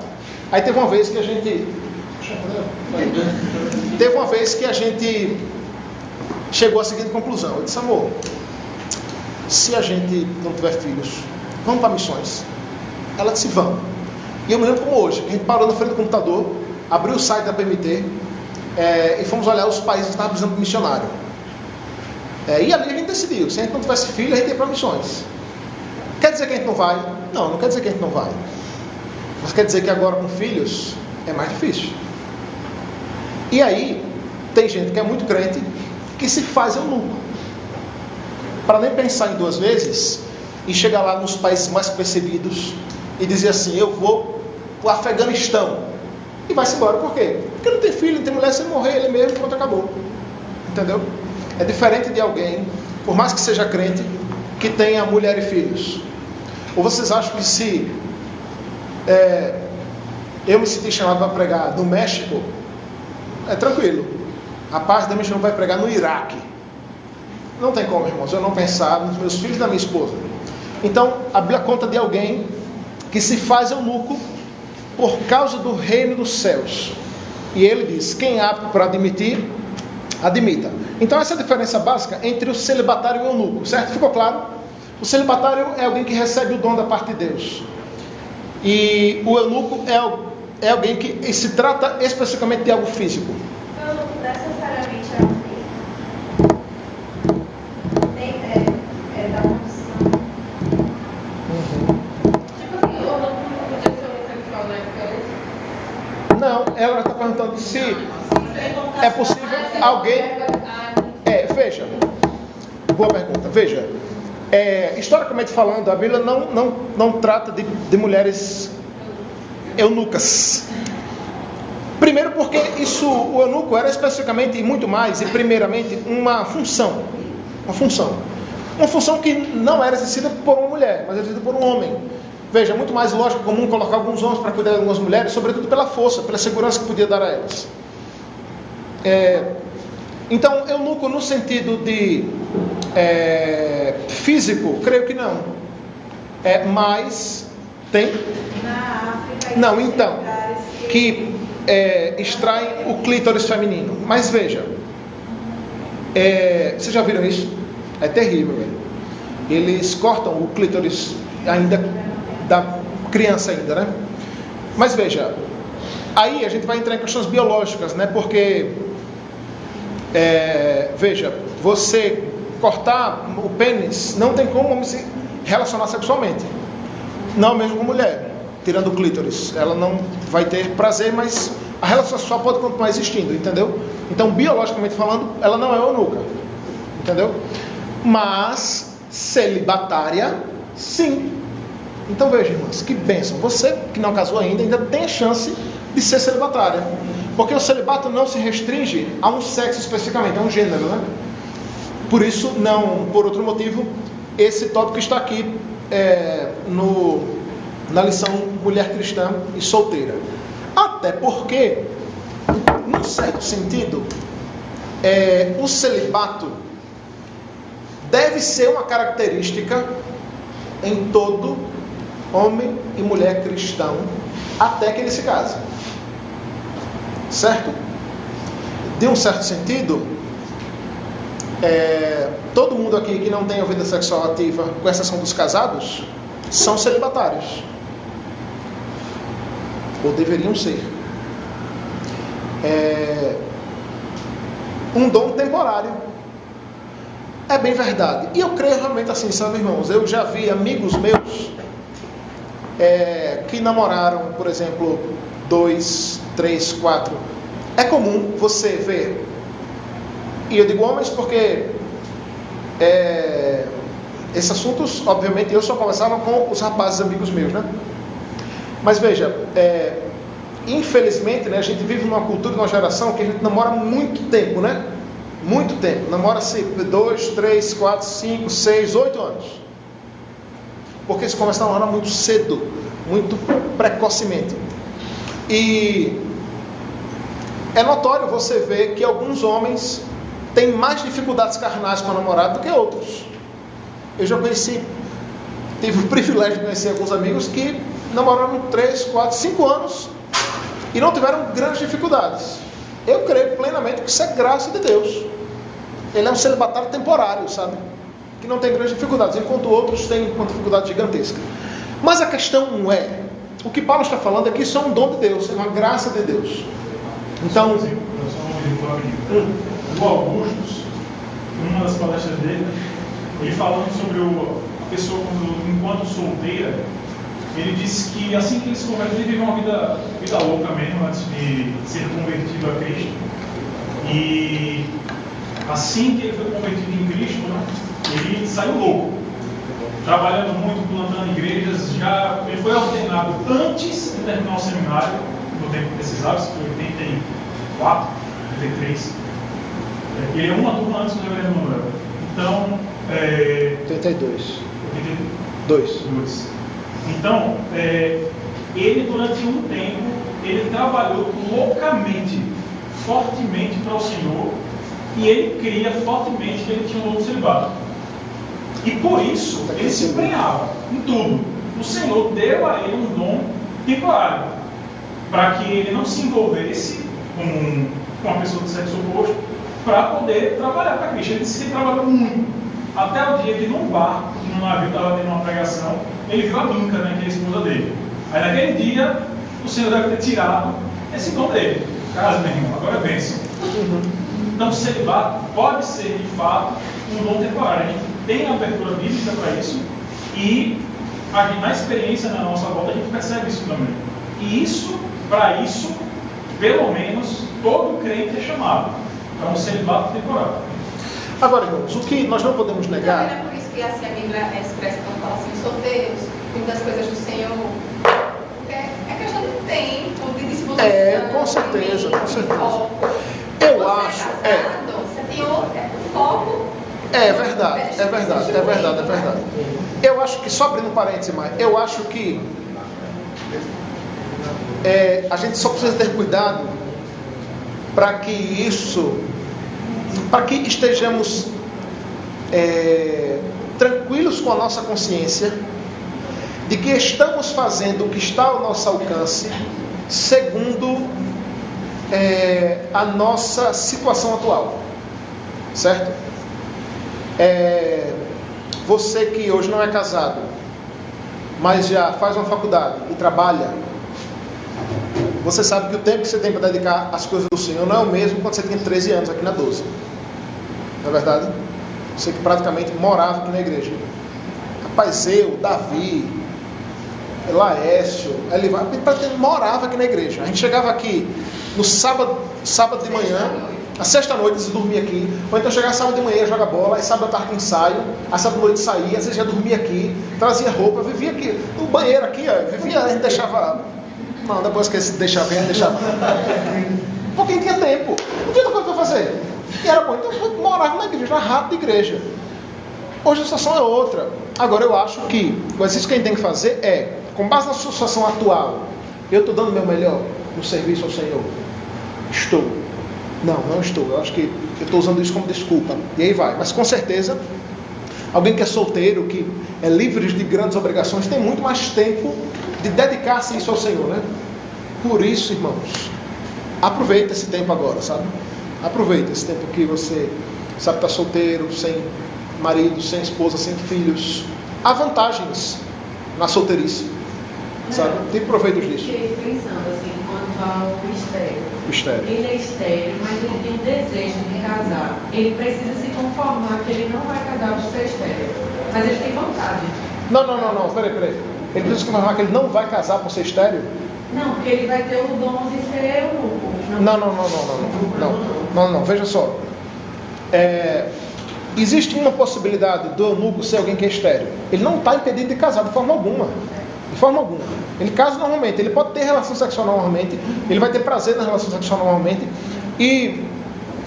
Aí teve uma vez que a gente chegou à seguinte conclusão. Eu disse: amor, se a gente não tiver filhos, vamos para missões. Ela disse: vamos. E eu me lembro como hoje, a gente parou na frente do computador, abriu o site da PMT e fomos olhar os países que estavam precisando de missionário. E ali a gente decidiu, se a gente não tivesse filho, a gente ia para missões. Quer dizer que a gente não vai? Não quer dizer que a gente não vai. Mas quer dizer que agora com filhos é mais difícil. E aí, tem gente que é muito crente que se faz eunuco, para nem pensar em 2 vezes e chegar lá nos países mais percebidos e dizer assim: eu vou para o Afeganistão, e vai-se embora. Por quê? Porque não tem filho, não tem mulher, se ele morrer ele mesmo, pronto, acabou. Entendeu? É diferente de alguém, por mais que seja crente, que tenha mulher e filhos. Ou vocês acham que se eu me sentir chamado para pregar no México, é tranquilo, rapaz, Deus me chamou para pregar no Iraque? Não tem como, irmãos, eu não pensar nos meus filhos e na minha esposa. Então, a Bíblia conta de alguém que se faz eunuco por causa do reino dos céus. E ele diz: quem é apto para admitir, admita. Então, essa é a diferença básica entre o celibatário e o eunuco, certo? Ficou claro? O celibatário é alguém que recebe o dom da parte de Deus. E o eunuco é alguém que se trata especificamente de algo físico. O eunuco necessariamente é um da condição. Tipo assim, o eunuco não podia ser homossexual na época? Não, ela está perguntando se é possível alguém... Veja, boa pergunta. Veja, historicamente falando, a Bíblia não trata de mulheres eunucas. Primeiro porque o eunuco era especificamente, e muito mais, e primeiramente, uma função. Uma função que não era exercida por uma mulher, mas exercida por um homem. Veja, é muito mais lógico comum colocar alguns homens para cuidar de algumas mulheres, sobretudo pela força, pela segurança que podia dar a elas. Então, eunuco no sentido de físico, creio que não. Mas tem? Na África. Não, então, que extraem o clítoris feminino. Mas veja, vocês já viram isso? É terrível, velho. Eles cortam o clítoris ainda da criança ainda, né? Mas veja, aí a gente vai entrar em questões biológicas, né? Porque veja, você cortar o pênis, não tem como homem se relacionar sexualmente, não mesmo com mulher, tirando o clítoris, ela não vai ter prazer, mas a relação sexual pode continuar existindo, entendeu? Então, biologicamente falando, ela não é eunuca, entendeu? Mas celibatária, sim. Então veja, irmãs, que bênção, você que não casou ainda tem a chance de ser celibatária, porque o celibato não se restringe a um sexo especificamente, a um gênero, né? Por isso, não, por outro motivo, esse tópico está aqui na lição Mulher Cristã e Solteira. Até porque, num certo sentido, o celibato deve ser uma característica em todo homem e mulher cristão, até que ele se case. Certo? De um certo sentido, todo mundo aqui que não tem a vida sexual ativa, com exceção dos casados, são celibatários. Ou deveriam ser. Um dom temporário É bem verdade. E eu creio realmente assim, sabe, irmãos? Eu já vi amigos meus que namoraram, por exemplo, 2, 3, 4. É comum você ver, e eu digo homens porque esses assuntos, obviamente, eu só conversava com os rapazes amigos meus, né? Mas veja, infelizmente, né, a gente vive numa cultura, numa geração que a gente namora muito tempo, né? Muito tempo. Namora-se 2, 3, 4, 5, 6, 8 anos. Porque se começa a namorar muito cedo, muito precocemente. E é notório você ver que alguns homens têm mais dificuldades carnais com a namorada do que outros. Eu já tive o privilégio de conhecer alguns amigos que namoraram 3, 4, 5 anos e não tiveram grandes dificuldades. Eu creio plenamente que isso é graça de Deus. Ele é um celibatário temporário, sabe? Que não tem grandes dificuldades, enquanto outros têm uma dificuldade gigantesca. Mas a questão não é, o que Paulo está falando é que isso é um dom de Deus, é uma graça de Deus. Então, o Augustus, numa das palestras dele, ele falando sobre a pessoa enquanto solteira, ele disse que assim que ele se converte, ele vive uma vida louca mesmo, antes de ser convertido a Cristo. E assim que ele foi convertido em Cristo, né, ele saiu louco, trabalhando muito, plantando igrejas. Ele foi ordenado antes de terminar o seminário, no tempo que precisava, isso foi 84, 83. Ele é uma turma antes do reverendo Manuel. Então, 82. 82. Então, ele durante um tempo, ele trabalhou loucamente, fortemente para o Senhor, e ele cria fortemente que ele tinha um novo celibato. E por isso, ele se empenhava em tudo. O Senhor deu a ele um dom temporário, para que ele não se envolvesse com uma pessoa do sexo oposto, para poder trabalhar para Cristo. Ele disse que ele trabalhou muito. Até o dia que num barco, num navio, estava tendo uma pregação, ele viu a Minca, né, que é a esposa dele. Aí naquele dia, o Senhor deve ter tirado esse dom dele. Casa, meu irmão, agora é bênção. Então, o celibato pode ser, de fato, um dom temporário. A gente tem abertura bíblica para isso, e na experiência na nossa volta a gente percebe isso também. E para isso, pelo menos, todo crente é chamado. É um celibato temporário. Agora, irmãos, o que nós não podemos negar... Então, é por isso que assim, a Bíblia expressa quando fala assim, solteiros, muitas coisas do Senhor. Porque é questão de tempo, de disposição. Com certeza, com certeza. Foco. Eu você acho... Você tem o foco. É verdade. Eu acho que, só abrindo um parênteses mais, eu acho que a gente só precisa ter cuidado para que estejamos tranquilos com a nossa consciência de que estamos fazendo o que está ao nosso alcance segundo a nossa situação atual, certo? Você que hoje não é casado, mas já faz uma faculdade e trabalha, você sabe que o tempo que você tem para dedicar às coisas do Senhor não é o mesmo quando você tinha 13 anos aqui na 12. Não é verdade? Você que praticamente morava aqui na igreja. Rapaz, eu, Davi, Laércio, Elivar, morava aqui na igreja. A gente chegava aqui no sábado de manhã, à sexta-noite você dormia aqui, ou então chegava sábado de manhã, joga bola, aí sábado à tarde ensaio, aí sábado à noite saía, às vezes já dormia aqui, trazia roupa, vivia aqui, no banheiro aqui, ó, vivia, a gente deixava... Não, depois que ele deixava. Porque tinha tempo, não tinha coisa para fazer. E era bom, então eu morava na igreja, era rato de igreja. Hoje a situação é outra. Agora eu acho que o exercício que a gente tem que fazer com base na sua situação atual, eu estou dando o meu melhor no serviço ao Senhor? Estou. Não estou. Eu acho que eu estou usando isso como desculpa. E aí vai. Mas com certeza, alguém que é solteiro, que é livre de grandes obrigações, tem muito mais tempo de dedicar-se isso ao Senhor, né? Por isso, irmãos, aproveita esse tempo agora, sabe? Aproveita esse tempo que você sabe estar solteiro, sem marido, sem esposa, sem filhos. Há vantagens na solteirice, sabe? Tem proveitos disso. Fiquei pensando assim, quando casal estéril. Estéril. Ele é estéril, mas ele tem o desejo de casar. Ele precisa se conformar que ele não vai casar por ser estéril. Mas ele tem vontade. Não, peraí. Ele precisa se conformar que ele não vai casar por ser estéril? Não, porque ele vai ter o dom de ser eunuco. Não, veja só. Existe uma possibilidade do eunuco ser alguém que é estéril. Ele não está impedido de casar de forma alguma. Ele casa normalmente, ele pode ter relação sexual normalmente, ele vai ter prazer na relação sexual normalmente, e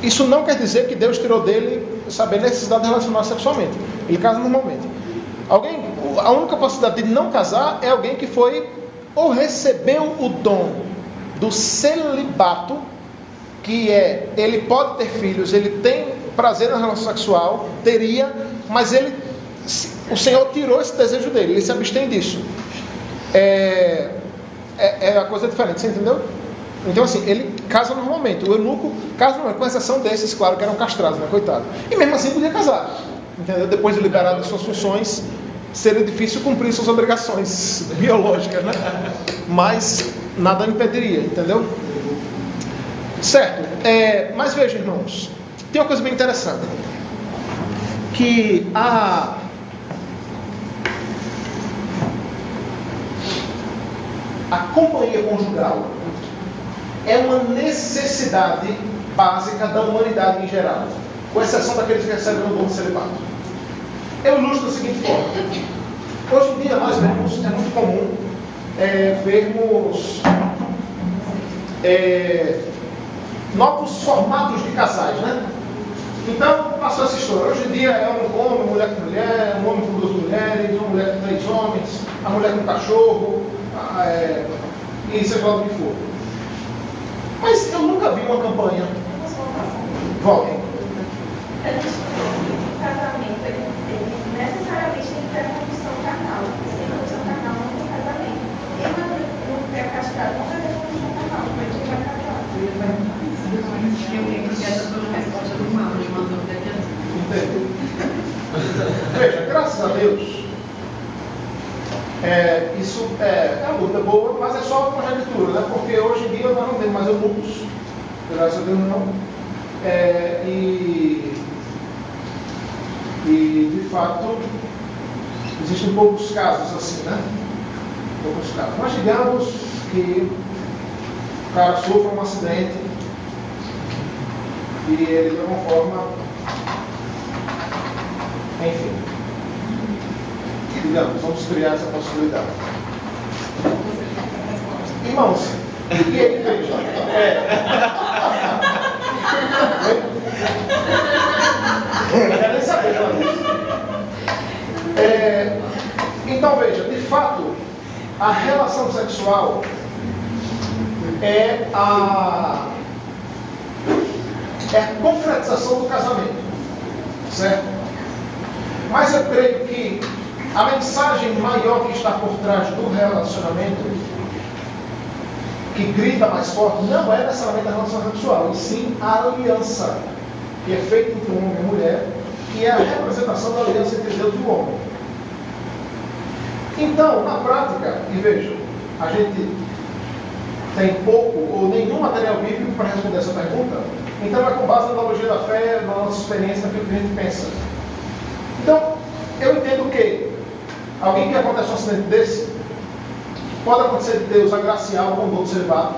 isso não quer dizer que Deus tirou dele, sabe, a necessidade de relacionar sexualmente. Ele casa normalmente. A única possibilidade de não casar é alguém que foi ou recebeu o dom do celibato, que ele pode ter filhos, ele tem prazer na relação sexual, mas o Senhor tirou esse desejo dele, ele se abstém disso. A coisa diferente, você entendeu? Então assim, ele casa normalmente, o eunuco casa normalmente, com exceção desses, claro, que eram castrados, né, coitado. E mesmo assim podia casar, entendeu? Depois de liberado de suas funções, seria difícil cumprir suas obrigações biológicas, né? Mas nada impediria, entendeu? Certo, mas veja, irmãos, tem uma coisa bem interessante, que a companhia conjugal é uma necessidade básica da humanidade em geral, com exceção daqueles que recebem o dom de celibato. Eu ilustro da seguinte forma. Hoje em dia nós vemos, é muito comum vermos novos formatos de casais, né? Então, passou essa história. Hoje em dia é um homem, mulher com mulher, um homem com 2 mulheres, uma mulher com 3 homens, a mulher com um cachorro, e seja lá o que for. Mas eu nunca vi uma campanha. Voltem. O casamento, ele necessariamente tem que ter a condição carnal. Sem condição carnal não tem casamento. Quem não é castrado não vai ter condição carnal, mas ele vai casar. Veja, graças a Deus, isso é uma luta boa, mas é só uma conjectura, né? Porque hoje em dia nós não temos mais eunucos, graças a Deus não. E de fato existem poucos casos assim, né? Poucos casos. Mas digamos que o cara sofre um acidente e ele de alguma forma, enfim, digamos, vamos criar essa possibilidade. Irmãos, e ele veja, não quero nem saber disso. Então veja, de fato, a relação sexual é a concretização do casamento, certo? Mas eu creio que a mensagem maior que está por trás do relacionamento, que grita mais forte, não é necessariamente a relação sexual, e sim a aliança, que é feita entre um homem e uma mulher, que é a representação da aliança entre Deus e o homem. Então, na prática, e veja, a gente tem pouco ou nenhum material bíblico para responder essa pergunta, então é com base na teologia da fé, na nossa experiência, naquilo que a gente pensa. Então, eu entendo que alguém que acontece um acidente desse, pode acontecer de Deus agraciá-lo com o dom de celibato,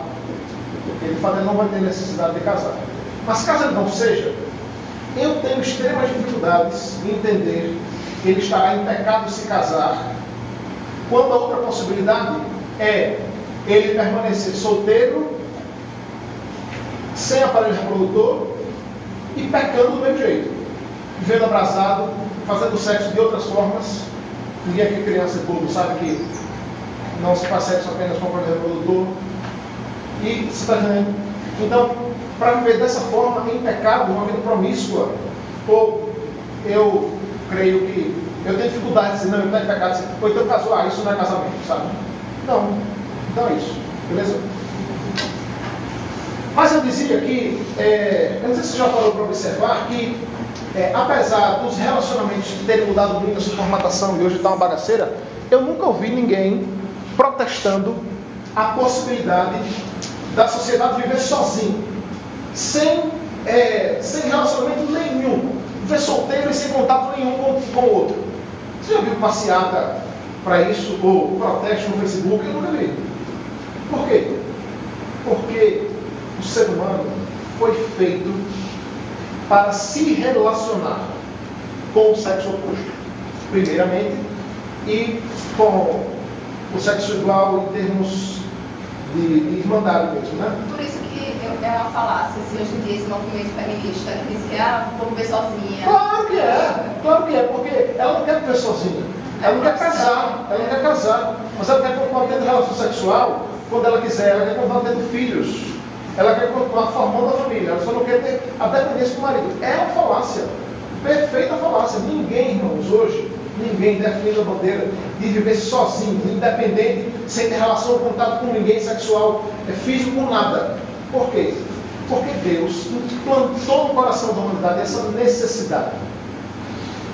ele não vai ter necessidade de casar. Mas caso ele não seja, eu tenho extremas dificuldades em entender que ele estará em pecado se casar, quando a outra possibilidade é ele permanecer solteiro, sem aparelho reprodutor e pecando do mesmo jeito, vivendo abrasado, fazendo sexo de outras formas. Ninguém aqui, criança e povo, sabe que não se faz sexo apenas com aparelho reprodutor. E se está entendendo? Então, para viver dessa forma, em pecado, uma vida promíscua, ou eu creio que eu tenho dificuldade de dizer, não, eu estou em pecado, ou então casou, isso não é casamento, sabe? Não, então é isso, beleza? Mas eu dizia que, eu não sei se você já parou para observar que, apesar dos relacionamentos terem mudado muito a sua formatação e hoje está uma bagaceira, eu nunca ouvi ninguém protestando a possibilidade da sociedade viver sozinho, sem relacionamento nenhum, viver solteiro e sem contato nenhum com o outro. Você já viu passeata para isso, ou protesto no Facebook? Eu nunca vi. Por quê? Porque o ser humano foi feito para se relacionar com o sexo oposto, primeiramente, e com o sexo igual em termos de irmandade mesmo, né? Por isso que é uma falácia, se hoje em dia esse movimento feminista que diz que vou viver sozinha. Claro que é, porque ela não quer viver sozinha, ela não quer casar, mas ela quer continuar tendo relação sexual quando ela quiser, ela quer continuar tendo filhos, ela quer continuar formando a família, ela só não quer ter a dependência do marido. É uma falácia, perfeita falácia. Ninguém, irmãos, hoje, ninguém defende a bandeira de viver sozinho, independente, sem ter relação ou contato com ninguém sexual, físico, nada. Por quê? Porque Deus implantou no coração da humanidade essa necessidade.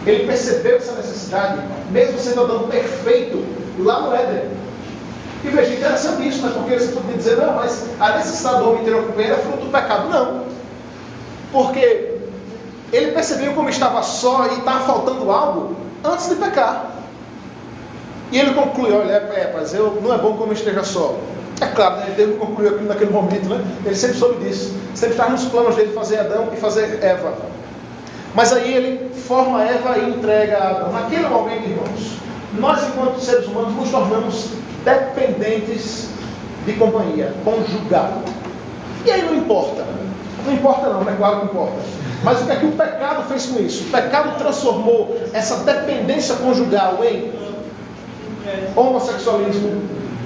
Ele percebeu essa necessidade, mesmo sendo Adão perfeito, lá no Éden. E veja, interessante isso, né? Porque você poderia dizer, não, mas a necessidade do homem ter uma companheira é fruto do pecado. Não. Porque ele percebeu como estava só e estava faltando algo antes de pecar. E ele conclui, olha, mas não é bom que eu esteja só. É claro, né? Ele teve que concluir aquilo naquele momento, né? Ele sempre soube disso. Sempre estava nos planos dele fazer Adão e fazer Eva. Mas aí ele forma Eva e entrega a Adão. Naquele momento, irmãos, nós enquanto seres humanos nos tornamos dependentes de companhia, conjugal. E aí não importa. Não importa não, é claro que importa. Mas o que é que o pecado fez com isso? O pecado transformou essa dependência conjugal em homossexualismo,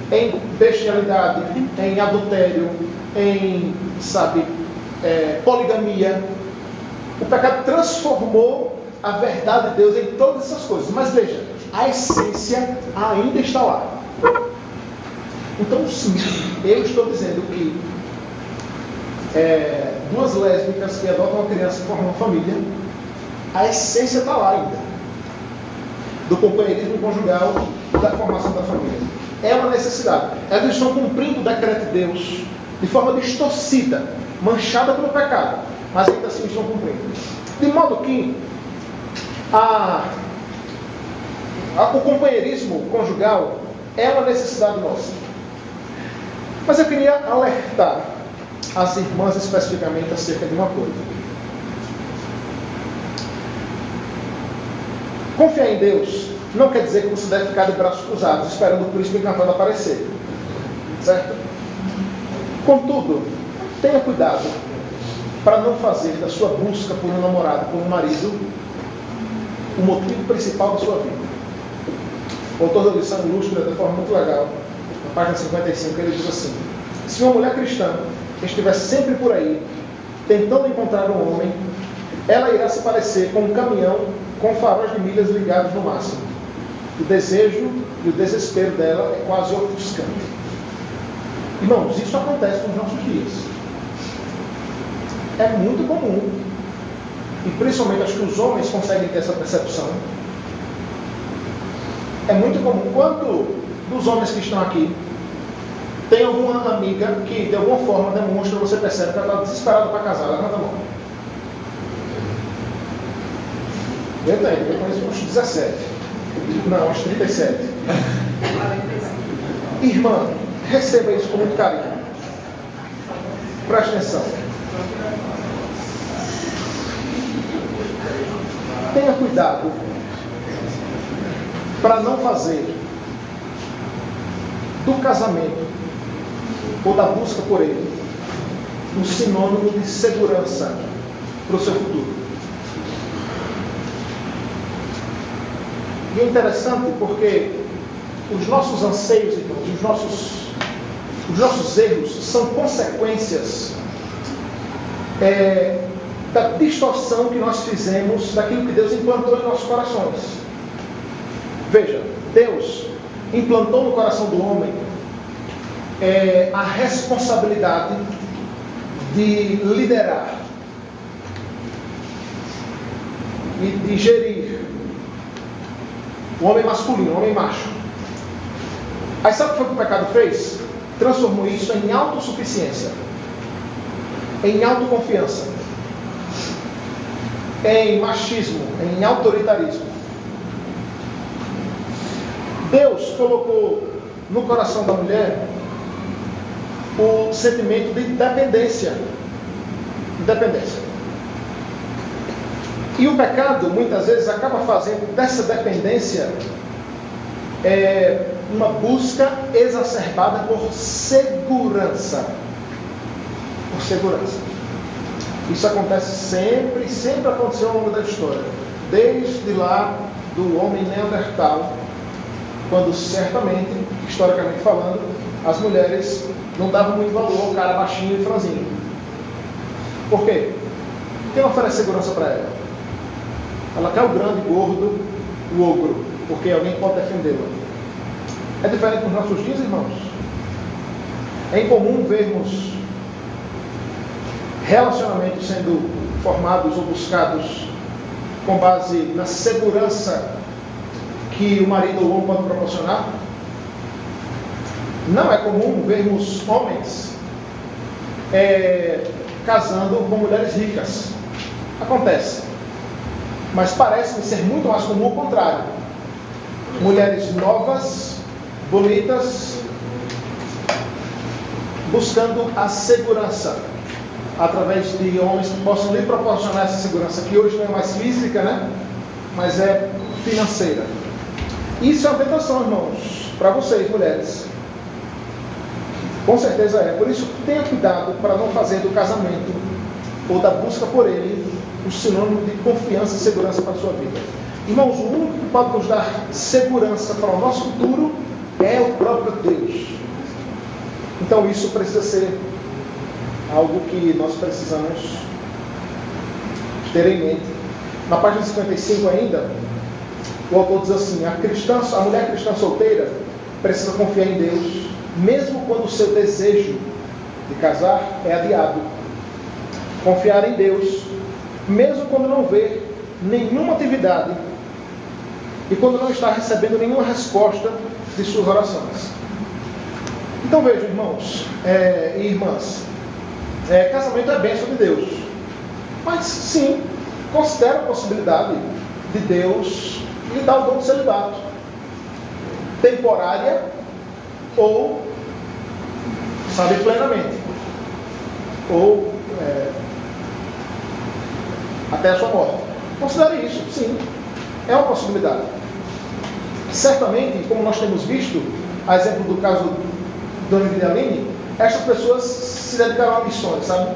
em bestialidade, em adultério, em, poligamia. O pecado transformou a verdade de Deus em todas essas coisas. Mas veja, a essência ainda está lá. Então sim, eu estou dizendo que duas lésbicas que adotam uma criança e formam uma família, a essência está lá ainda, do companheirismo conjugal e da formação da família. É uma necessidade. Elas estão cumprindo o decreto de Deus de forma distorcida, manchada pelo pecado, mas ainda assim estão cumprindo. De modo que o companheirismo conjugal é uma necessidade nossa. Mas eu queria alertar as irmãs especificamente acerca de uma coisa. Confiar em Deus não quer dizer que você deve ficar de braços cruzados esperando o príncipe encantado aparecer. Certo? Contudo, tenha cuidado para não fazer da sua busca por um namorado, por um marido, o motivo principal da sua vida. O autor da lição ilustra de forma muito legal, na página 55, ele diz assim: se uma mulher cristã estiver sempre por aí, tentando encontrar um homem, ela irá se parecer com um caminhão com faróis de milhas ligados no máximo. O desejo e o desespero dela é quase ofuscante. Irmãos, isso acontece nos nossos dias. É muito comum, e principalmente acho que os homens conseguem ter essa percepção. É muito comum. Quanto dos homens que estão aqui tem alguma amiga que de alguma forma demonstra, você percebe que ela está desesperada para casar? Levanta a mão. Eu tenho, eu conheço uns 17. Não, uns 37. Irmã, receba isso com muito carinho. Preste atenção. Tenha cuidado para não fazer do casamento ou da busca por ele um sinônimo de segurança para o seu futuro. E é interessante porque os nossos anseios, irmãos, os nossos erros são consequências da distorção que nós fizemos daquilo que Deus implantou em nossos corações. Veja, Deus implantou no coração do homem a responsabilidade de liderar e de gerir o homem masculino, o homem macho. Aí sabe o que foi que o pecado fez? transformou isso em autossuficiência, em autoconfiança, em machismo, em autoritarismo. Deus colocou no coração da mulher o sentimento de dependência. E o pecado, muitas vezes, acaba fazendo dessa dependência uma busca exacerbada por segurança. Isso acontece sempre aconteceu ao longo da história. Desde lá do homem neandertal, quando certamente, historicamente falando, as mulheres não davam muito valor ao cara baixinho e franzino. Por quê? Quem oferece segurança para ela? Ela quer o grande, gordo, o ogro, porque alguém pode defendê-la. É diferente nos nossos dias, irmãos. É incomum vermos relacionamentos sendo formados ou buscados com base na segurança que o marido ou o homem pode proporcionar. Não é comum vermos homens casando com mulheres ricas. Acontece. Mas parece-me ser muito mais comum o contrário. Mulheres novas, bonitas, buscando a segurança através de homens que possam lhe proporcionar essa segurança, que hoje não é mais física, né? Mas é financeira. Isso é uma tentação, irmãos, para vocês, mulheres. Com certeza é. Por isso, tenha cuidado para não fazer do casamento ou da busca por ele um sinônimo de confiança e segurança para a sua vida. Irmãos, o único que pode nos dar segurança para o nosso futuro é o próprio Deus. Então isso precisa ser algo que nós precisamos ter em mente. Na página 55 ainda, o autor diz assim: a mulher cristã solteira precisa confiar em Deus, mesmo quando o seu desejo de casar é adiado. Confiar em Deus, mesmo quando não vê nenhuma atividade e quando não está recebendo nenhuma resposta de suas orações. Então vejam, irmãos e irmãs, casamento é bênção de Deus, mas sim, considera a possibilidade de Deus lhe dar o dom de celibato, temporária ou, plenamente, ou até a sua morte. Considere isso, sim, é uma possibilidade. Certamente, como nós temos visto, a exemplo do caso de Dona Vidaline, estas pessoas se dedicaram a missões, sabe?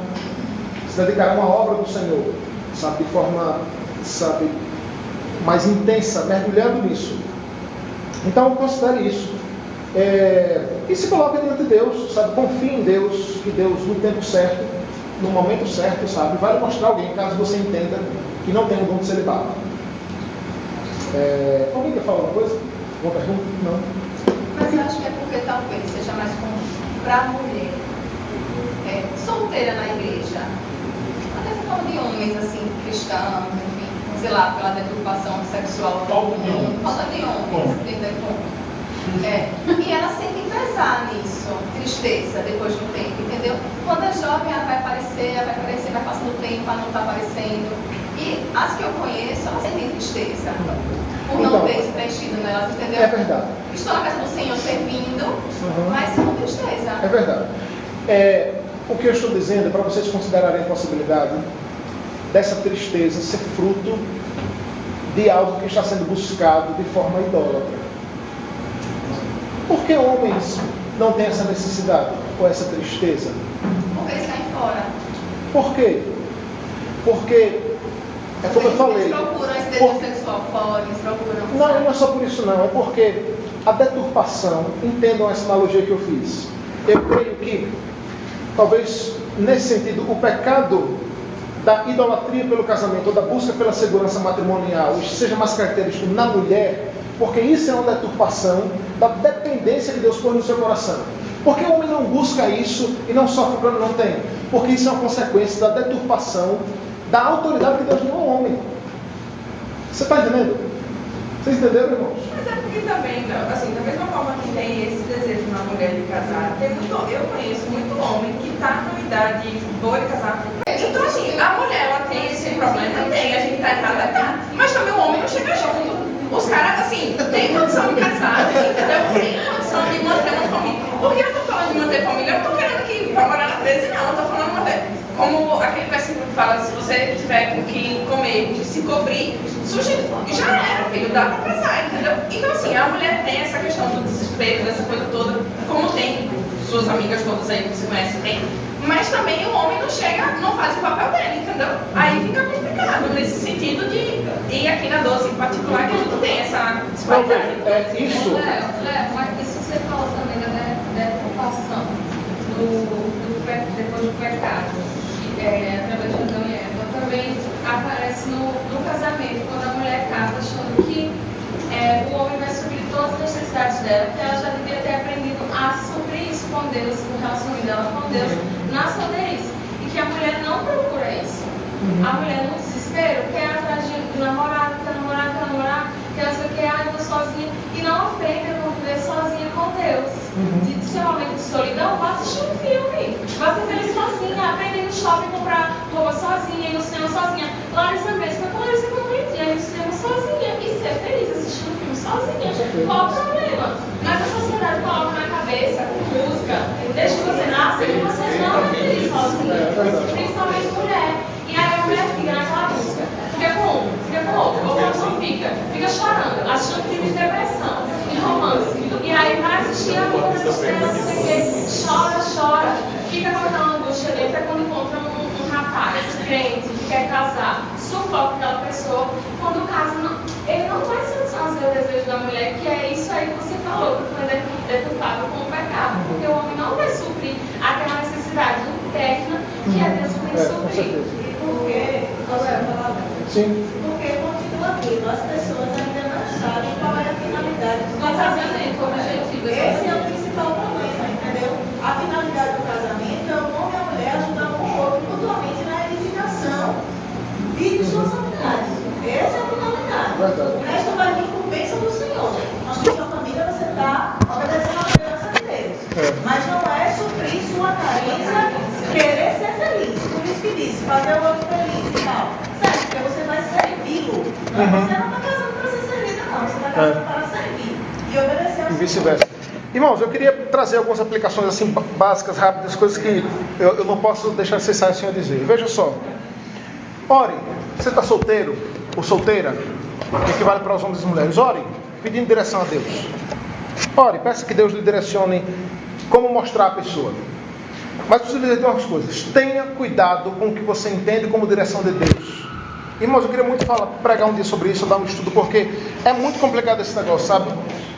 Se dedicaram a uma obra do Senhor, sabe? De forma, mais intensa, mergulhando nisso. Então, considere isso. E se coloque diante de Deus, sabe? Confie em Deus, que Deus, no tempo certo, no momento certo, sabe? Vai lhe mostrar alguém, caso você entenda que não tem o dom de celibato. Alguém quer falar alguma coisa? Alguma pergunta? Não. Mas eu acho que é porque talvez seja mais comum para a mulher solteira na igreja. Até se fala de homens assim, cristãos, enfim, sei lá, pela deturpação sexual. Falta de homens dentro da conta. E ela sempre pesar nisso, tristeza, depois de um tempo, entendeu? Quando é jovem, ela vai aparecer, vai passando o tempo, ela não está aparecendo. E as que eu conheço, elas sentem tristeza por não ter isso preenchido nelas, entendeu? É verdade. Estou na casa do Senhor servindo, mas com tristeza. É verdade. O que eu estou dizendo é para vocês considerarem a possibilidade dessa tristeza ser fruto de algo que está sendo buscado de forma idólatra. Por que homens não têm essa necessidade ou essa tristeza? Porque eles caem fora. Por quê? Porque, como eu falei... Eles procuram esse desejo sexual fora, eles procuram... Não é só por isso não, é porque a deturpação, entendam essa analogia que eu fiz. Eu creio que, talvez, nesse sentido, o pecado da idolatria pelo casamento, ou da busca pela segurança matrimonial, seja mais característico na mulher, porque isso é uma deturpação da dependência que Deus põe no seu coração. Por que o homem não busca isso e não sofre quando não tem? Porque isso é uma consequência da deturpação da autoridade que Deus deu ao homem. Você está entendendo? Vocês entenderam, irmãos? Mas é porque também, assim, da mesma forma que tem esse desejo na mulher de casar, eu conheço muito homem que está numa idade boa de casar. Então, assim, a mulher, ela tem esse problema, tem, a gente está errada, tá? Mas também o homem não chega junto. Os caras, assim, têm condição de casar, entendeu? Tem condição de manter uma família. Porque eu estou falando de manter família, eu não estou querendo que vá morar na 13, não. Eu estou falando de manter. Como aquele versículo que fala, se você tiver com que comer, que se cobrir, já era, filho, dá pra casar, entendeu? Então, assim, a mulher tem essa questão do desespero, dessa coisa toda, como tem suas amigas todas aí que você conhece, tem. Mas também o homem não chega, não faz o papel dele, entendeu? Aí fica complicado nesse sentido de ir aqui na 12 em particular, que a gente tem essa disparidade. É isso. Léo, mas isso você falou também da deturpação depois do pecado, através de Adão e Eva. Também aparece no casamento, quando a mulher casa achando que o homem vai suprir todas as necessidades dela, porque ela já devia ter aprendido a suprir isso com Deus, no relacionamento dela com Deus, na solteirice. E que a mulher não procura isso. A mulher no desespero quer atrás de namorado, quer namorar, quer não sei o que, eu tô sozinha, e não aprende a conviver sozinha com Deus. De ser um momento de solidão, vá assistir um filme, vá ser feliz sozinha, aprender no shopping, comprar roupa sozinha, ir no cinema sozinha. Larissa mesmo, a Larissa foi bonitinha, ir no cinema sozinha e ser feliz assistindo um filme sozinha. Qual o problema? Mas a sociedade coloca na cabeça, com música, desde que você nasce, que você não é feliz sozinha, principalmente mulher. E aí a mulher fica naquela busca, fica com um, fica com outro, ou não fica chorando, achando que tem depressão, em romance. E aí vai assistir a vida da estrela, não sei o quê, chora, fica com aquela angústia dentro, é quando encontra um rapaz crente que quer casar, sufoca aquela pessoa, quando casa, ele não vai satisfazer o desejo da mulher, que é isso aí que você falou, que foi deturpado com o pecado, porque o homem não vai suprir aquela necessidade interna que é Deus que tem que suprir. Sim. Porque continua vivo, as pessoas ainda não sabem qual é a finalidade do casamento, o objetivo. Esse é o principal problema, entendeu? A finalidade do casamento é o homem e a mulher ajudar um outro mutuamente na edificação de suas famílias. Essa é a finalidade. O resto vai vir por bênção do Senhor. Na sua família você está obedecendo a aliança de Deus. Mas não é suprir sua carência, querer ser feliz. Por isso que diz, fazer o outro feliz e tal. Certo? Porque você vai servi-lo. Você não está casando para ser servida, não. Você está casando para servir e obedecer ao Senhor. E vice-versa. Irmãos, eu queria trazer algumas aplicações assim básicas, rápidas, coisas que eu não posso deixar de cessar assim a dizer. Veja só. Ore, você está solteiro ou solteira? O que vale para os homens e as mulheres? Ore, pedindo direção a Deus. Ore, peça que Deus lhe direcione como mostrar a pessoa. Mas preciso dizer umas coisas. Tenha cuidado com o que você entende como direção de Deus. Irmãos, eu queria muito pregar um dia sobre isso, dar um estudo, porque é muito complicado esse negócio, sabe?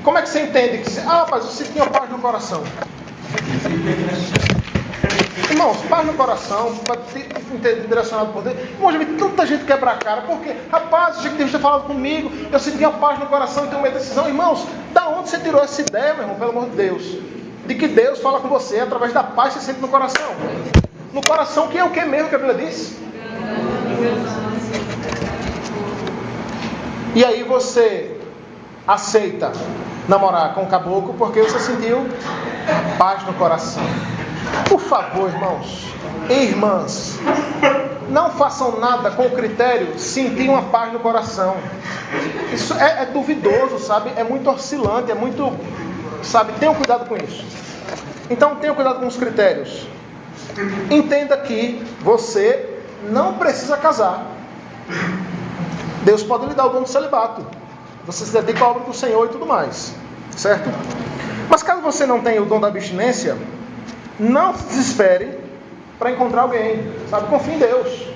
Como é que você entende que rapaz, você tinha paz no coração? Irmãos, paz no coração, para ter direcionado por Deus. Irmãos, já vi tanta gente quebrar a cara, porque, rapaz, eu já que Deus ter falado comigo, eu sentia paz no coração e tomei a decisão. Irmãos, da onde você tirou essa ideia, meu irmão, pelo amor de Deus? De que Deus fala com você através da paz que você sente no coração. No coração, que é o que mesmo que a Bíblia diz? E aí você aceita namorar com o caboclo porque você sentiu paz no coração. Por favor, irmãos e irmãs, não façam nada com o critério de sentir uma paz no coração. Isso é duvidoso, sabe? É muito oscilante, é muito... Sabe? Tenham cuidado com isso. Então, tenham cuidado com os critérios. Entenda que você não precisa casar. Deus pode lhe dar o dom do celibato. Você se dedica à obra do Senhor e tudo mais. Certo? Mas caso você não tenha o dom da abstinência, não se desespere para encontrar alguém. Sabe? Confie em Deus.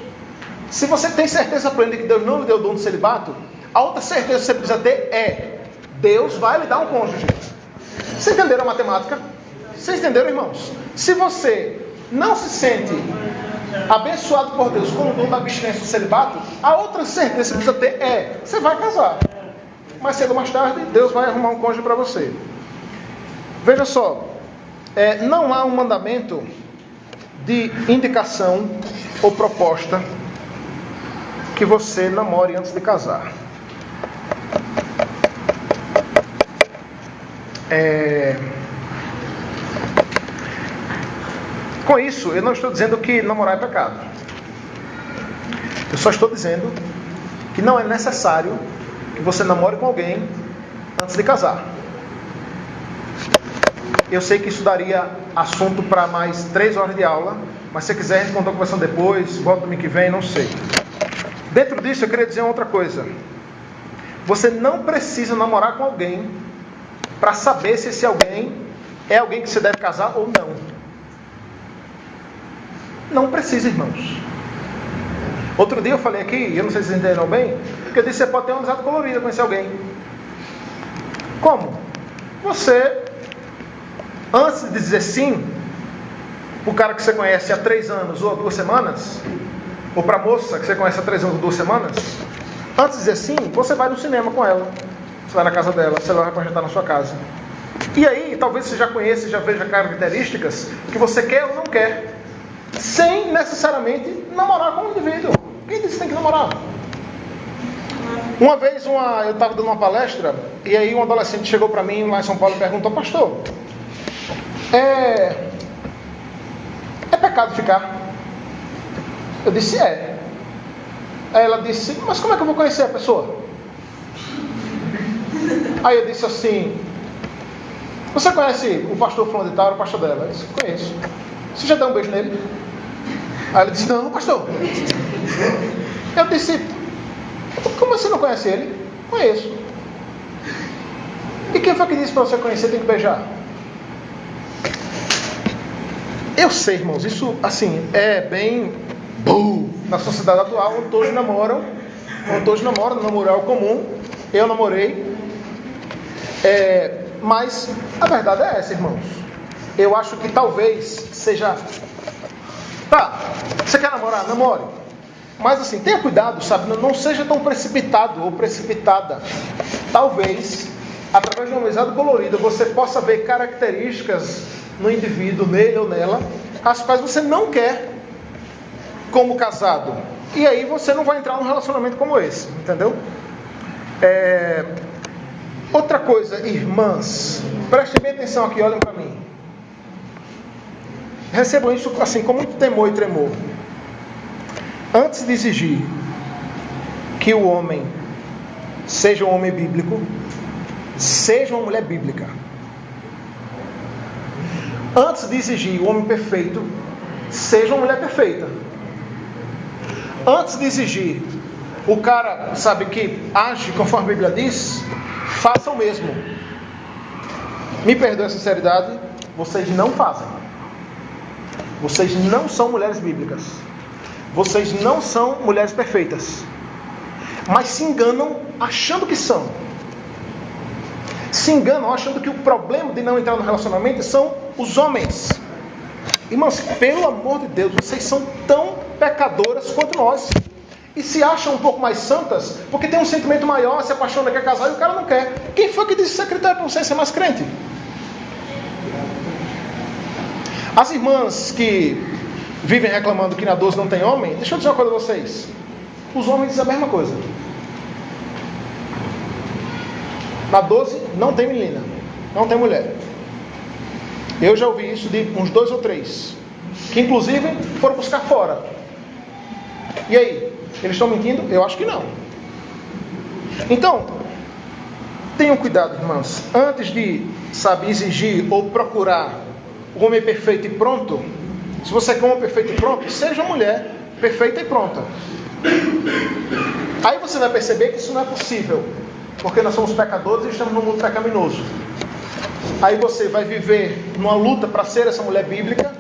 Se você tem certeza plena de que Deus não lhe deu o dom do celibato, a outra certeza que você precisa ter é: Deus vai lhe dar um cônjuge. Vocês entenderam a matemática? Vocês entenderam, irmãos? Se você não se sente abençoado por Deus com o dom da abstinência do celibato, a outra certeza que você precisa ter é: você vai casar. Mais cedo ou mais tarde, Deus vai arrumar um cônjuge para você. Veja só, não há um mandamento de indicação ou proposta que você namore antes de casar. Com isso, eu não estou dizendo que namorar é pecado. Eu só estou dizendo que não é necessário que você namore com alguém antes de casar. Eu sei que isso daria assunto para mais 3 horas de aula, mas se você quiser, a gente continua conversando depois, volta domingo que vem, não sei. Dentro disso, eu queria dizer outra coisa. Você não precisa namorar com alguém para saber se esse alguém é alguém que você deve casar ou não. Não precisa, irmãos. Outro dia eu falei aqui, eu não sei se vocês entenderam bem, que eu disse que você pode ter uma amizade colorida com esse alguém. Como? Você, antes de dizer sim, para o cara que você conhece há 3 anos ou há 2 semanas, ou para a moça que você conhece há 3 anos ou 2 semanas, antes de dizer sim, você vai no cinema com ela, você vai na casa dela, você vai para jantar na sua casa. E aí, talvez você já conheça, já veja características que você quer ou não quer, sem necessariamente namorar com o indivíduo. Quem disse que tem que namorar? Uma vez eu estava dando uma palestra, e aí um adolescente chegou para mim lá em São Paulo e perguntou: pastor, é pecado ficar? Eu disse: é. Aí ela disse: mas como é que eu vou conhecer a pessoa? Aí eu disse assim: você conhece o pastor fulano de tal, o pastor dela? Eu disse: conheço. Você já deu um beijo nele? Aí ela disse: não, pastor. Eu disse: como você não conhece ele? Conheço. E quem foi que disse para você conhecer tem que beijar? Eu sei, irmãos, isso assim é bem na sociedade atual, onde todos namoram, namoro é algo comum. Eu namorei, mas a verdade é essa, irmãos. Eu acho que talvez seja... Tá, você quer namorar? Namore. Mas assim, tenha cuidado, sabe? Não seja tão precipitado ou precipitada. Talvez, através de uma amizade colorida, você possa ver características no indivíduo, nele ou nela, as quais você não quer como casado. E aí você não vai entrar num relacionamento como esse, entendeu? Outra coisa, irmãs, prestem bem atenção aqui, olhem para mim. Recebam isso assim com muito temor e tremor. Antes de exigir que o homem seja um homem bíblico, seja uma mulher bíblica. Antes de exigir o homem perfeito, seja uma mulher perfeita. Antes de exigir o cara, sabe, que age conforme a Bíblia diz, faça o mesmo. Me perdoe a sinceridade, vocês não fazem. Vocês não são mulheres bíblicas. Vocês não são mulheres perfeitas. Mas se enganam achando que são. Se enganam achando que o problema de não entrar no relacionamento são os homens. Irmãos, pelo amor de Deus, vocês são tão pecadoras quanto nós. E se acham um pouco mais santas, porque tem um sentimento maior, se apaixona, quer casar e o cara não quer. Quem foi que disse que isso é critério para você ser mais crente? As irmãs que vivem reclamando que na 12 não tem homem, deixa eu dizer uma coisa a vocês. Os homens dizem a mesma coisa. Na 12 não tem menina, não tem mulher. Eu já ouvi isso de uns 2 ou 3, que inclusive foram buscar fora. E aí, eles estão mentindo? Eu acho que não. Então, tenham cuidado, irmãos. Antes de, exigir ou procurar o homem perfeito e pronto, se você quer um homem perfeito e pronto, seja uma mulher perfeita e pronta. Aí você vai perceber que isso não é possível, porque nós somos pecadores e estamos num mundo pecaminoso. Aí você vai viver numa luta para ser essa mulher bíblica,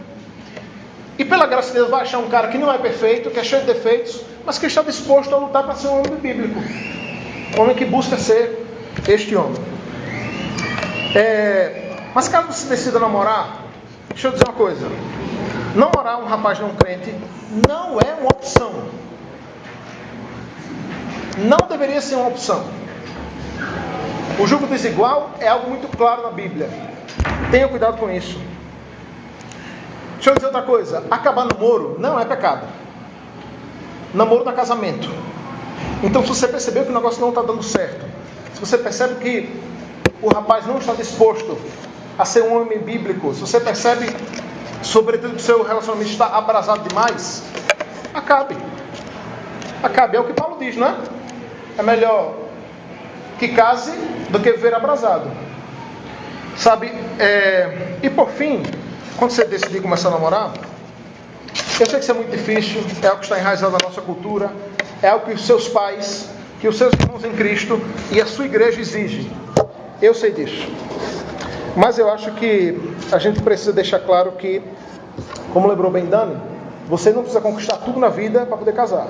e pela graça de Deus vai achar um cara que não é perfeito, que é cheio de defeitos, mas que está disposto a lutar para ser um homem bíblico, um homem que busca ser este homem. Mas caso você decida namorar, deixa eu dizer uma coisa: namorar um rapaz não crente não é uma opção. Não deveria ser uma opção. O julgo desigual é algo muito claro na Bíblia. Tenha cuidado com isso. Deixa eu dizer outra coisa: acabar namoro não é pecado. Namoro não é casamento. Então, se você percebeu que o negócio não está dando certo, se você percebe que o rapaz não está disposto a ser um homem bíblico, se você percebe, sobretudo que o seu relacionamento está abrasado demais, acabe. Acabe, é o que Paulo diz, não é? É melhor que case do que viver abrasado. Sabe, e por fim, quando você decidir começar a namorar, eu sei que isso é muito difícil, é algo que está enraizado na nossa cultura, é algo que os seus pais, que os seus irmãos em Cristo e a sua igreja exigem. Eu sei disso. Mas eu acho que a gente precisa deixar claro que, como lembrou bem Dani, você não precisa conquistar tudo na vida para poder casar.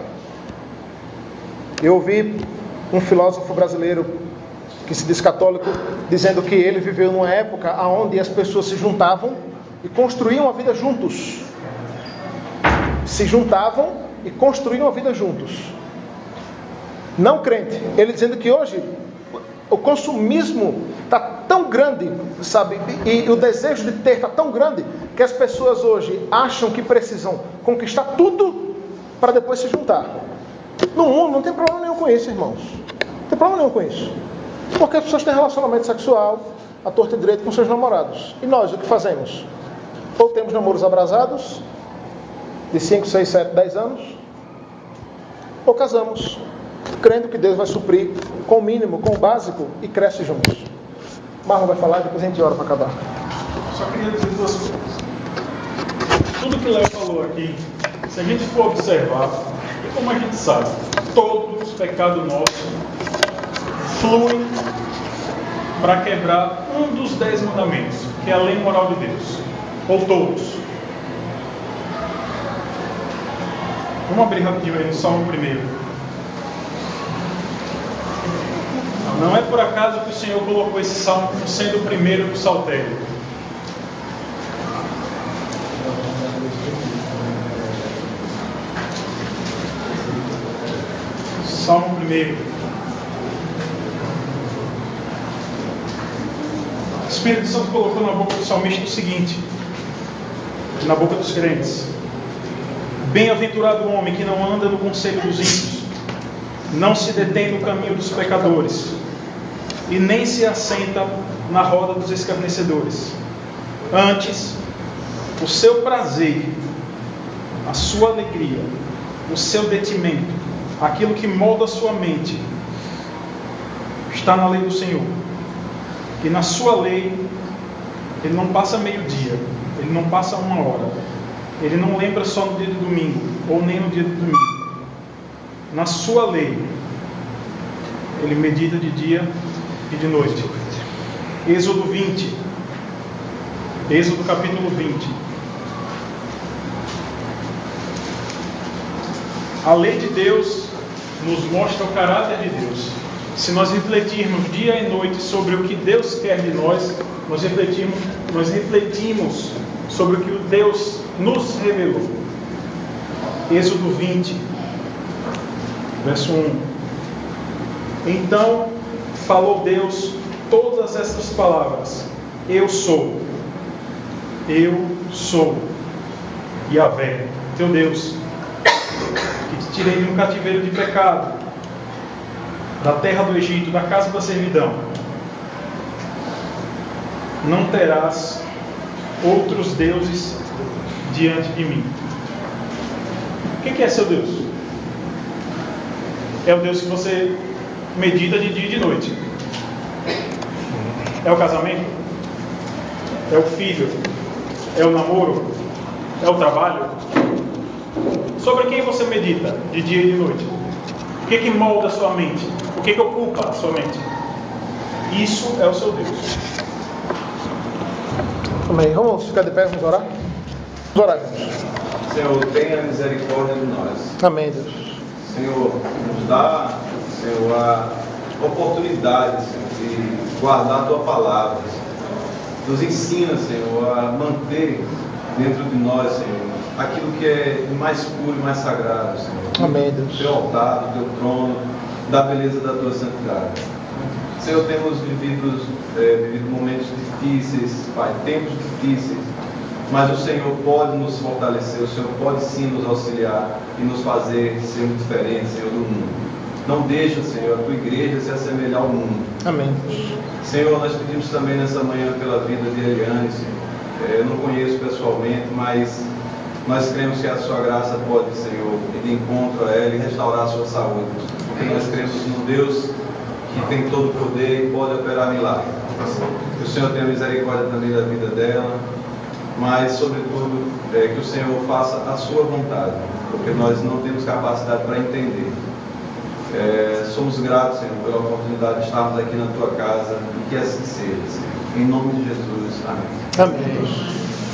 Eu ouvi um filósofo brasileiro que se diz católico, dizendo que ele viveu numa época onde as pessoas se juntavam e construíam a vida juntos. Se juntavam e construíam a vida juntos. Não crente. Ele dizendo que hoje o consumismo está tão grande, sabe? E o desejo de ter está tão grande que as pessoas hoje acham que precisam conquistar tudo para depois se juntar. No mundo não tem problema nenhum com isso, irmãos. Não tem problema nenhum com isso. Porque as pessoas têm relacionamento sexual à torta e direito com seus namorados. E nós o que fazemos? Ou temos namoros abrasados, de 5, 6, 7, 10 anos, ou casamos, crendo que Deus vai suprir com o mínimo, com o básico, e cresce juntos. Marlon vai falar, depois a gente ora para acabar. Só queria dizer duas coisas. Tudo que o Léo falou aqui, se a gente for observar, e como a gente sabe, todo pecado nosso flui para quebrar um dos 10 mandamentos, que é a lei moral de Deus, ou todos. Vamos abrir rapidinho aí no Salmo 1. Não é por acaso que o Senhor colocou esse salmo como sendo o primeiro do saltério. Salmo 1. O Espírito Santo colocou na boca do salmista o seguinte, na boca dos crentes: bem-aventurado o homem que não anda no conselho dos ímpios, não se detém no caminho dos pecadores, e nem se assenta na roda dos escarnecedores. Antes, o seu prazer, a sua alegria, o seu detimento, aquilo que molda a sua mente, está na lei do Senhor. E na sua lei, ele não passa meio-dia, ele não passa 1 hora, ele não lembra só no dia de domingo, ou nem no dia de domingo. Na sua lei, ele medita de dia e de noite. Êxodo 20. Êxodo capítulo 20. A lei de Deus nos mostra o caráter de Deus. Se nós refletirmos dia e noite sobre o que Deus quer de nós, nós refletimos sobre o que Deus nos revelou. Êxodo 20, verso 1. Então falou Deus todas essas palavras: Eu sou Yahvé, teu Deus, que te tirei de um cativeiro de pecado, da terra do Egito, da casa da servidão. Não terás outros deuses diante de mim. O que é seu Deus? É o Deus que você medita de dia e de noite. É o casamento? É o filho? É o namoro? É o trabalho? Sobre quem você medita de dia e de noite? O que molda a sua mente? O que ocupa a sua mente? Isso é o seu Deus. Amém. Vamos ficar de pé, vamos orar? Vamos orar, irmãos. Senhor, tenha misericórdia de nós. Amém, Deus. Senhor, nos dá, Senhor, a oportunidade, Senhor, de guardar a Tua Palavra. Nos ensina, Senhor, a manter dentro de nós, Senhor, aquilo que é mais puro e mais sagrado, Senhor. Amém, Deus. Do Teu altar, do Teu trono, da beleza da Tua santidade. Senhor, temos vivido momentos difíceis, Pai, tempos difíceis, mas o Senhor pode nos fortalecer, o Senhor pode sim nos auxiliar e nos fazer sermos diferentes, Senhor, do mundo. Não deixa, Senhor, a tua igreja se assemelhar ao mundo. Amém. Senhor, nós pedimos também nessa manhã pela vida de Eliane, Senhor. Eu não conheço pessoalmente, mas nós cremos que a sua graça pode, Senhor, ir de encontro a ela e restaurar a sua saúde. Porque nós cremos num Deus que tem todo o poder e pode operar milagres. Que o Senhor tenha misericórdia também da vida dela, mas, sobretudo, que o Senhor faça a sua vontade, porque nós não temos capacidade para entender. Somos gratos, Senhor, pela oportunidade de estarmos aqui na tua casa e que assim seja, Senhor. Em nome de Jesus. Amém. Amém.